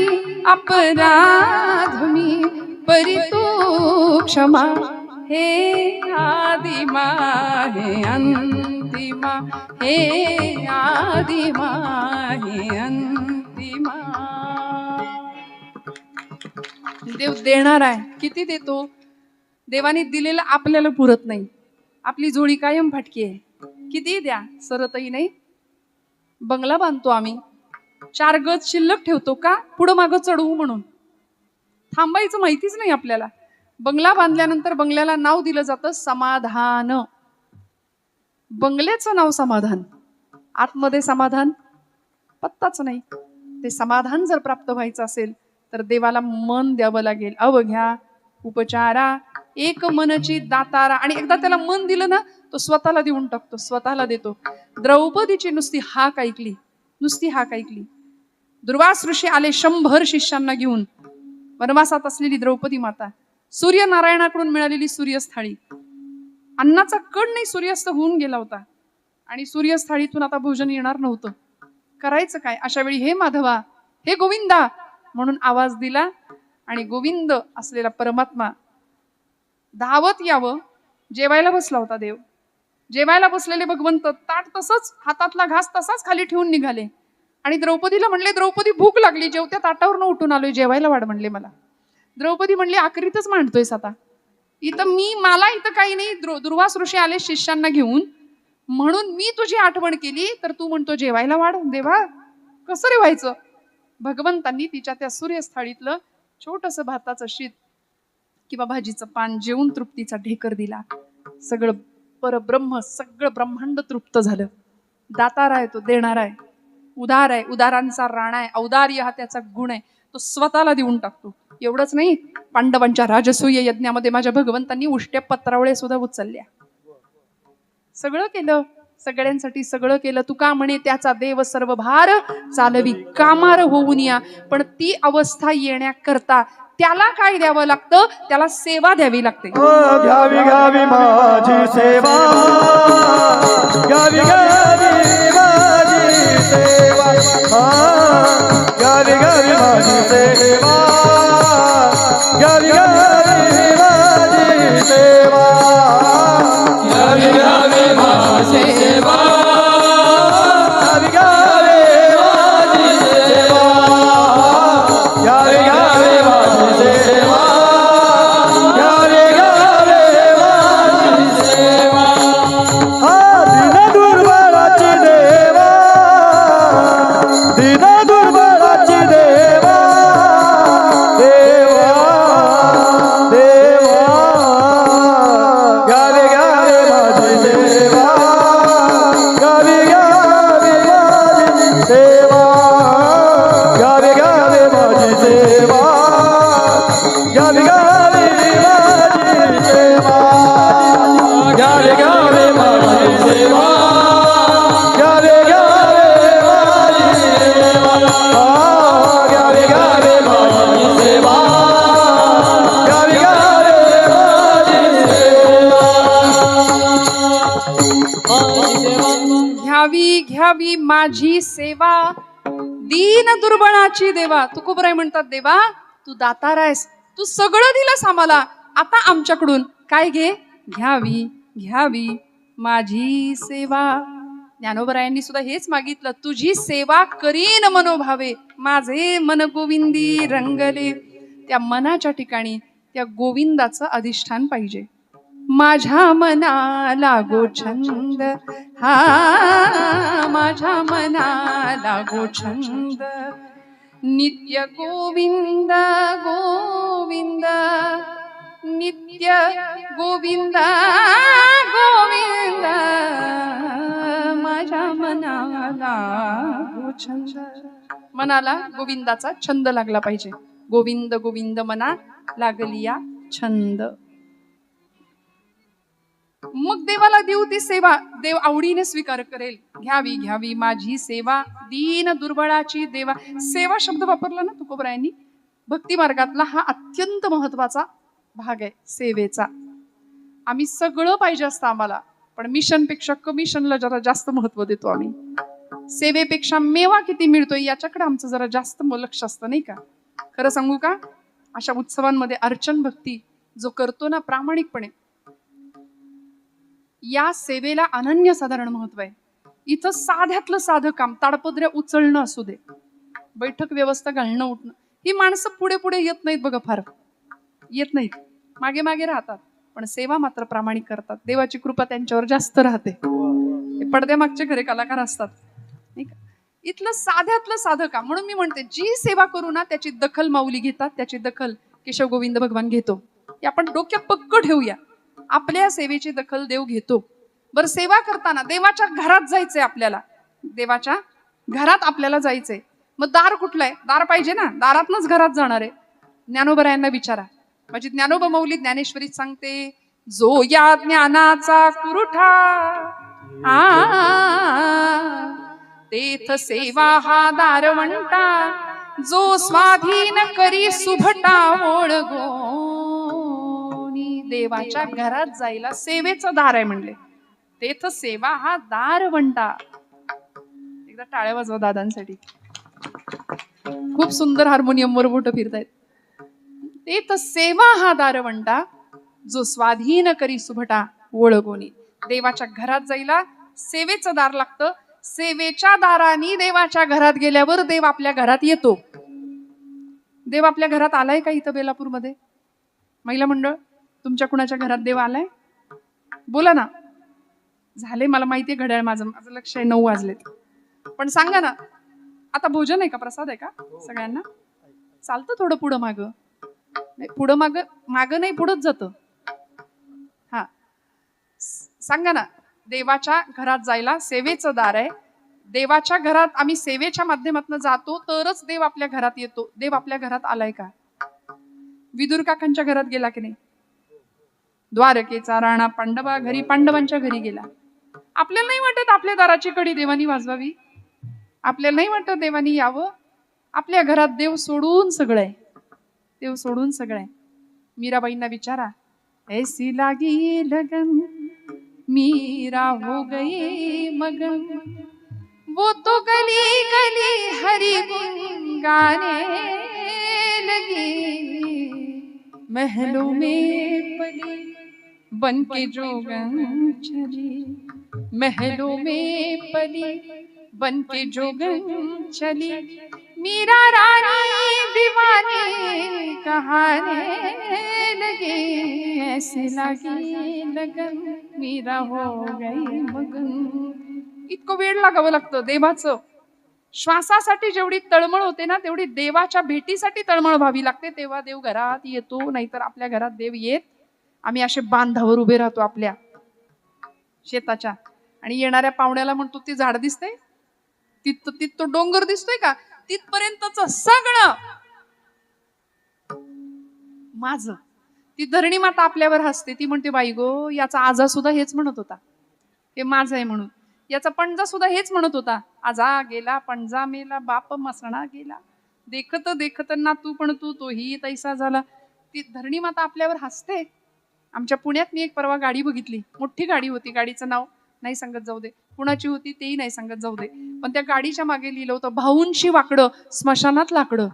अपराध मी. परी तू क्षमा. हे आदिमा हे अंतिमा, हे आदिमा हे अंतिमा. देव देणार आहे. किती देतो. देवाने दिलेलं आपल्याला पुरत नाही. आपली जोडी कायम फाटकी आहे. किती द्या सरतही नाही. बंगला बांधतो आम्ही, 4 गज शिल्लक ठेवतो का, पुढं मागं चढवू म्हणून. थांबायचं माहितीच नाही आपल्याला. बंगला बांधल्यानंतर बंगल्याला नाव दिलं जातं समाधान. बंगल्याचं नाव समाधान, आतमध्ये समाधान पत्ताच नाही. ते समाधान जर प्राप्त व्हायचं असेल तर देवाला मन द्यावं लागेल. अवघ्या उपचारा एक मनची दातारा. आणि एकदा त्याला मन दिलं ना, तो स्वतःला देऊन टाकतो, स्वतःला देतो. द्रौपदीची नुसती हाक ऐकली, नुसती हाक ऐकली. दुर्वास ऋषी आले 100 शिष्यांना घेऊन. वनवासात असलेली द्रौपदी माता, सूर्यनारायणाकडून मिळालेली सूर्यस्थाळी, अन्नाचा कण नाही, सूर्यास्त होऊन गेला होता आणि सूर्यस्थाळीतून आता भोजन येणार नव्हतं. करायचं काय अशा वेळी? हे माधवा, हे गोविंदा म्हणून आवाज दिला आणि गोविंद असलेला परमात्मा धावत यावं. जेवायला बसला होता देव. जेवायला बसलेले भगवंत ताट तसंच, हातातला घास तसाच खाली ठेवून निघाले आणि द्रौपदीला म्हणले, द्रौपदी भूक लागली, जेवत्या ताटावरनं उठून आलोय, जेवायला वाढ म्हणले मला. द्रौपदी म्हणली, आखरीतच मांडतोयस आता इथं मला इथं काही नाही. दुर्वास ऋषी आले शिष्यांना घेऊन म्हणून मी तुझी आठवण केली, तर तू म्हणतो जेवायला वाढ. देवा कसं रे व्हायचं? भगवंतांनी तिच्या त्या सूर्यस्थाळीतलं छोटंसं भाताचं शीत किंवा भाजीचं पान जेवून तृप्तीचा ढेकर दिला. सगळं परब्रह्म, सगळं ब्रह्मांड तृप्त झालं. दातार आहे तो, देणारा आहे, उदार आहे, उदारांचा राणा आहे. औदार्य हा त्याचा गुण आहे, तो स्वतःला देऊन टाकतो. एवढंच नाही, पांडवांच्या राजसूय यज्ञामध्ये माझ्या भगवंतांनी उष्ट्या पत्रावळे सुद्धा उचलल्या. सगळं केलं, सगळ्यांसाठी सगळं केलं. तुका म्हणे त्याचा देव सर्व भार चालवी कामार होऊन या. पण ती अवस्था येण्याकरता त्याला काय द्यावं लागतं? त्याला सेवा द्यावी लागते. घ्यावी घ्यावी माझी सेवा, घ्यावी घ्यावी माझी सेवा, घ्यावी घ्यावी माझी सेवा, घ्यावी घ्यावी माझी सेवा, घ्यावी घ्यावी माझी सेवा, घ्यावी घ्यावी माझी सेवा, घ्यावी घ्यावी माझी सेवा, घ्यावी घ्यावी माझी सेवा. दीन दुर्बलाची देवा, दीन दुर्बलाची देवा, देवा देवा, घ्यावी घ्यावी माझी सेवा, घ्यावी घ्यावी माझी सेवा, घ्यावी घ्यावी माझी सेवा, घ्यावी घ्यावी माझी सेवा, घ्यावी घ्यावी माझी सेवा, घ्यावी घ्यावी माझी सेवा, घ्यावी घ्यावी माझी सेवा, घ्यावी घ्यावी माझी सेवा. घ्यावी घ्यावी माझी सेवा, दीन दुर्बळाची देवा. तुकोबराय म्हणतात, देवा तू दातार आहेस, तू सगळं दिलंस आम्हाला, आता आमच्याकडून काय घे? घ्यावी घ्यावी माझी सेवा. ज्ञानोबरायांनी सुद्धा हेच मागितलं, तुझी सेवा करीन मनोभावे, माझे मन गोविंदी रंगले. त्या मनाच्या ठिकाणी त्या गोविंदाचं अधिष्ठान पाहिजे. माझ्या मनाला गो छंद, हा माझ्या मनाला गो छंद, नित्य गोविंद गोविंद, नित्य गोविंद गोविंद, माझ्या मनाला गो छंद. मनाला गोविंदाचा छंद लागला पाहिजे. गोविंद गोविंद मना लागलिया छंद. मग देवाला देऊ ती सेवा, देव आवडीने स्वीकार करेल. घ्यावी घ्यावी माझी सेवा, दीन दुर्बळाची देवा. सेवा शब्द वापरला ना तुकोबरायांनी. भक्ती मार्गातला हा अत्यंत महत्वाचा भाग आहे सेवेचा. आम्ही सगळं पाहिजे असतं आम्हाला, पण मिशनपेक्षा कमिशनला जरा जास्त महत्व देतो आम्ही. सेवेपेक्षा मेवा किती मिळतोय याच्याकडे आमचं जरा जास्त लक्ष असतं, नाही का? खरं सांगू का, अशा उत्सवांमध्ये अर्चन भक्ती जो करतो ना प्रामाणिकपणे, या सेवेला अनन्यसाधारण महत्व आहे. इथं साध्यातलं साधं काम, ताडपत्र्या उचलणं असू दे, बैठक व्यवस्था घालणं उठणं, ही माणसं पुढे पुढे येत नाहीत बघा, फार येत नाहीत, मागे मागे राहतात, पण सेवा मात्र प्रामाणिक करतात. देवाची कृपा त्यांच्यावर जास्त राहते. पडद्यामागचे खरे कलाकार असतात, नाही का? इथलं साध्यातलं साधं काम. म्हणून मी म्हणते, जी सेवा करू ना त्याची दखल माऊली घेतात, त्याची दखल केशव गोविंद भगवान घेतो. हे आपण डोक्यात पक्क ठेवूया. आपल्या सेवेची दखल देव घेतो. बरं, सेवा करताना देवाच्या घरात जायचंय आपल्याला, देवाच्या घरात आपल्याला जायचंय. मग दार कुठलं आहे? दार पाहिजे ना, दारातनच घरात जाणार आहे. ज्ञानोबरायांना विचारा. माझी ज्ञानोबा माऊली ज्ञानेश्वरीत सांगते, जो या ज्ञानाचा कुरुठा तेथ सेवा हा दारवंटा, जो स्वाधीन करी सुभटा ओळगोनी. देवाच्या घरात जायला सेवेचं दार आहे म्हणले. तेथ सेवा हा दारवंटा. एकदा टाळ्या वाजवा दादांसाठी. खूप सुंदर हार्मोनियमवर बोटं फिरतायत. तेथ सेवा हा दारवंटा, जो स्वाधीन करी सुभटा ओळगोनी. देवाच्या घरात जायला सेवेचं दार लागतं. सेवेच्या दाराने देवाच्या घरात गेल्यावर देव आपल्या घरात येतो. देव आपल्या घरात आलाय का इथं बेलापूरमध्ये? महिला मंडळ, तुमच्या कुणाच्या घरात देव आलाय? बोला ना. झाले, मला माहितीये घड्याळ माझं लक्ष आहे, 9 वाजलेत. पण सांगा ना, आता भोजन आहे का, प्रसाद आहे का सगळ्यांना? चालतं थोडं पुढं मागं. पुढं मागं नाही, पुढंच जातं. हा, सांगा ना. देवाच्या घरात जायला सेवेचं दार आहे. देवाच्या घरात आम्ही सेवेच्या माध्यमातून जातो तरच देव आपल्या घरात येतो. देव आपल्या घरात आलाय का? विदुर काकांच्या घरात गेला की नाही? द्वारकेचा राणा पांडवा घरी पांडवांच्या घरी गेला. आपल्याला नाही वाटत आपल्या दाराची कडी देवानी वाजवावी? आपल्याला नाही वाटत देवानी यावं? आपल्या घरात देव सोडून सगळं आहे. देव सोडून सगळं आहे. मीराबाईंना विचारा, ऐसी लागी लगन मीरा हो गई मगन, वो तो गली गली हरि गुन गाने लगी, महलों में पली बन के जोगन चली, महलों में पली बन के जोगन चली, मीरा रानी दीवानी कहाने लगी, ऐसे लगी लगन मीरा हो गई मगन. इतकं वेळ लागावं लागतं देवाचं. श्वासासाठी जेवढी तळमळ होते ना, तेवढी देवाच्या भेटीसाठी तळमळ व्हावी लागते. तेव्हा देव घरात येतो. नाहीतर आपल्या घरात देव येत. आम्ही असे बांधावर उभे राहतो आपल्या शेताच्या, आणि येणाऱ्या पाहुण्याला म्हणतो, ते झाड दिसतंय, तिथं तो डोंगर दिसतोय का, तिथपर्यंतच सगळं माझं. ती धरणी माता आपल्यावर हसते. ती म्हणते, बाई गो, याचा आजा सुद्धा हेच म्हणत होता, हे माझं आहे म्हणून. याचा पणजा सुद्धा हेच म्हणत होता, आजा गेला, पणजा मेला, बाप मसणा गेला, देखत देखत ना तू पण तू तोही तैसा झाला. ती धरणी माता आपल्यावर हसते. आमच्या पुण्यात मी एक परवा गाडी बघितली. मोठी गाडी होती. गाडीचं नाव नाही सांगत जाऊ दे, कुणाची होती तेही नाही सांगत जाऊ दे. पण त्या गाडीच्या मागे लिहिलं होतं, भाऊंशी वाकडं स्मशानात लाकडं.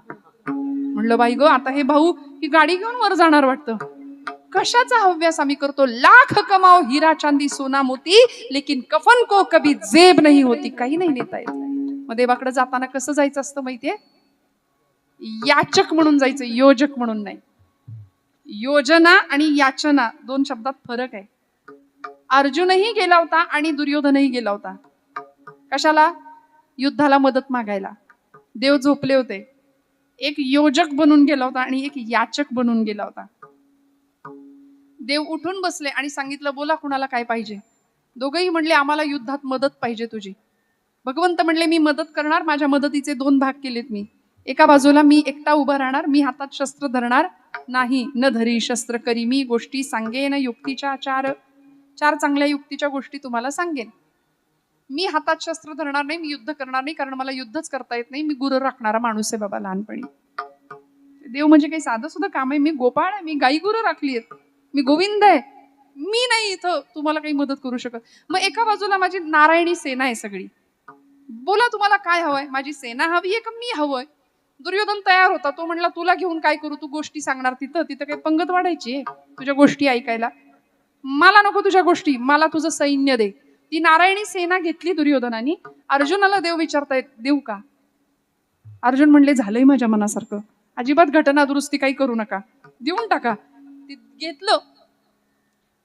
म्हणलं, बाई गो, आता हे भाऊ ही गाडी घेऊन वर जाणार वाटतं. कशाचा हव्यास आम्ही करतो? लाख कमाओ हीरा चांदी सोना मोती, लेकिन कफन को कभी जेब नहीं होती. काही नाही नेता येत. मग देवाकडे जाताना कसं जायचं असतं माहितीये? याचक म्हणून जायचं, योजक म्हणून नाही. योजना आणि याचना 2 शब्दात फरक आहे. अर्जुनही गेला होता आणि दुर्योधनही गेला होता. कशाला? युद्धाला मदत मागायला. देव झोपले होते. एक योजक बनून गेला होता आणि एक याचक बनून गेला होता. देव उठून बसले आणि सांगितलं, बोला कुणाला काय पाहिजे? दोघंही म्हणले, आम्हाला युद्धात मदत पाहिजे तुझी. भगवंत म्हणले, मी मदत करणार. माझ्या मदतीचे 2 भाग केलेत मी. एका बाजूला मी एकटा उभा राहणार, मी हातात शस्त्र धरणार नाही. न धरी शस्त्र करी मी गोष्टी सांगेन युक्तीच्या 4 चांगल्या युक्तीच्या गोष्टी तुम्हाला सांगेन. मी हातात शस्त्र धरणार नाही, मी युद्ध करणार नाही, कारण मला युद्धच करता येत नाही. मी गुरु राखणारा माणूस आहे बाबा लहानपणी. देव म्हणजे काही साधं सुद्धा काम आहे? मी गोपाळ आहे, मी गाई गुरु राखली आहेत, मी गोविंद आहे. मी नाही इथं तुम्हाला काही मदत करू शकत. मग एका बाजूला माझी नारायणी सेना आहे सगळी. बोला तुम्हाला काय हवंय? माझी सेना हवी आहे का मी हवंय? दुर्योधन तयार होता. तो म्हणला, तुला घेऊन काय करू? तू गोष्टी सांगणार तिथं काही पंगत वाढायची तुझ्या गोष्टी ऐकायला? मला नको तुझ्या गोष्टी, मला तुझं सैन्य दे. ती नारायणी सेना घेतली दुर्योधनाने. अर्जुनाला देव विचारतायत, देऊ का? अर्जुन म्हणले, झालंय माझ्या मनासारखं, अजिबात घटना दुरुस्ती काही करू नका, देऊन टाका. ती घेतलं.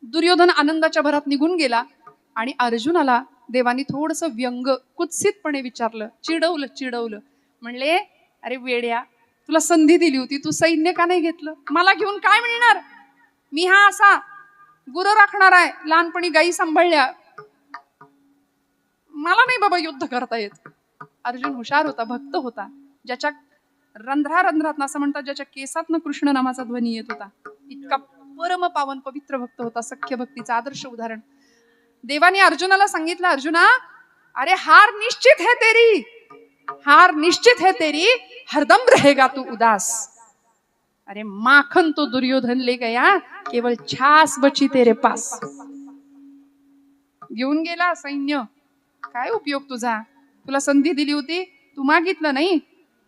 दुर्योधन आनंदाच्या भरात निघून गेला आणि अर्जुनाला देवानी थोडस व्यंग कुत्सितपणे विचारलं, चिडवलं. म्हणले, अरे वेड्या, तुला संधी दिली होती, तू सैन्य का नाही घेतलं? मला घेऊन काय मिळणार? मी हा असा गुरु राखणार आहे, लहानपणी गायी सांभाळल्या, मला नाही बाबा युद्ध करता येत. अर्जुन हुशार होता, भक्त होता. ज्याच्या रंध्रात असं म्हणतात ज्याच्या केसातनं कृष्ण नामाचा ध्वनी येत होता, इतका परम पावन पवित्र भक्त होता, सख्य भक्तीचा आदर्श उदाहरण. देवाने अर्जुनाला सांगितलं, अर्जुना अरे हार निश्चित है तेरी, हार निश्चित है तेरी, हरदम रहेगा तू उदास. अरे माखन तो दुर्योधन ले गया, केवळ छास बची तेरे पास. घेऊन गेला सैन्य, काय उपयोग तुझा, तुला संधी दिली होती, तू मागितलं नाही.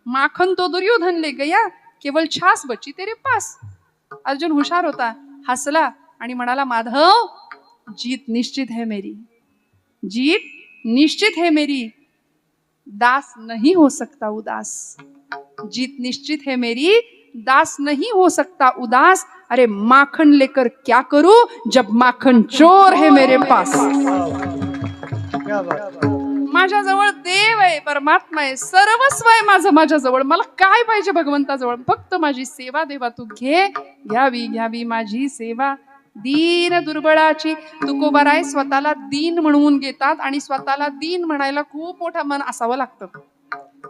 माखन तो दुर्योधन ले गया, केवळ छास बची तेरे पास. अर्जुन हुशार होता, हसला आणि म्हणाला, माधव जीत निश्चित है मेरी, जीत निश्चित है मेरी, दास नहीं हो सकता उदास. जीत निश्चित है मेरी, दास नहीं हो सकता उदास. अरे माखन लेकर क्या करूं जब माखन चोर है मेरे पास. क्या बात. माझ्याजवळ देव आहे, परमात्मा आहे, सर्वस्व आहे माझं माझ्याजवळ. मला काय पाहिजे भगवंताजवळ, फक्त माझी सेवा देवा तू घे. घ्यावी घ्यावी माझी सेवा दीन दुर्बळाची. तुकोबाराय स्वतःला दीन म्हणवून घेतात आणि स्वतःला दीन म्हणायला खूप मोठं मन असावं लागतं.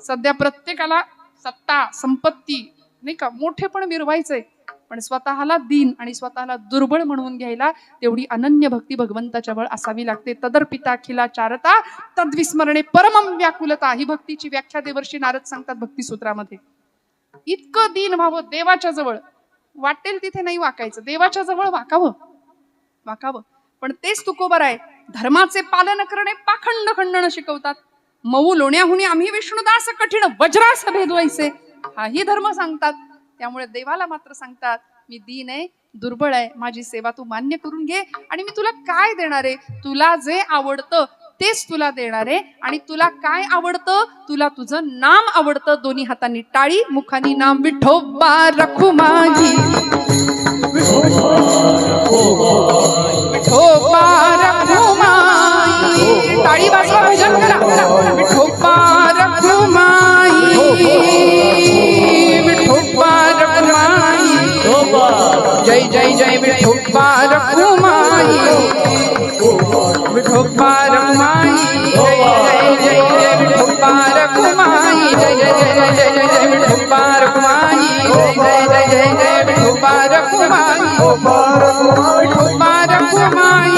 सध्या प्रत्येकाला सत्ता संपत्ती नाही का मोठेपण मिरवायचंय, पण स्वतःला दीन आणि स्वतःला दुर्बळ म्हणून घ्यायला तेवढी अनन्य भक्ती भगवंताच्या जवळ असावी लागते. तदर्पिता खिला चारता तद्विस्मरणे परमम व्याकुलता, ही भक्तीची व्याख्या देवर्षी नारद सांगतात भक्तिसूत्रामध्ये. इतकं दीन व्हावं देवाच्या जवळ, वाटेल तिथे नाही वाकायचं, देवाच्या जवळ वाकावं वाकावं. पण तेच तुकोबाराय धर्माचे पालन करणे पाखंड खंडन शिकवतात. मऊ लोण्याहुनी आम्ही विष्णुदास कठीण वज्रास भेदवायचे, हाही धर्म सांगतात. त्यामुळे देवाला मात्र सांगतात, मी दीन आहे, दुर्बळ आहे, माझी सेवा तू मान्य करून घे. आणि मी तुला काय देणार आहे, तुला जे आवडतं तेच तुला देणार आहे. आणि तुला काय आवडतं, तुला तुझं नाम आवडतं. दोन्ही हातांनी टाळी, मुखानी नाम. विठोबा रखू माझी, विठोबा रखू माई. टाळी वाजवा, भजन करा. विठोबा रखू माई, विठोबा रखू माई. जय जय जय विठोबा रखू माई, विठोबा रखू माई. जय जय जय विठोबा रखू माई. जय जय जय जय जय जय विठोबा रखू माई. जय जय जय जय जय विठोबा रखू माई. विठोबा रखू माई.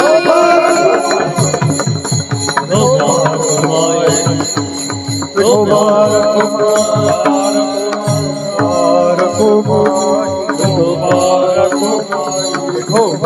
विठोबा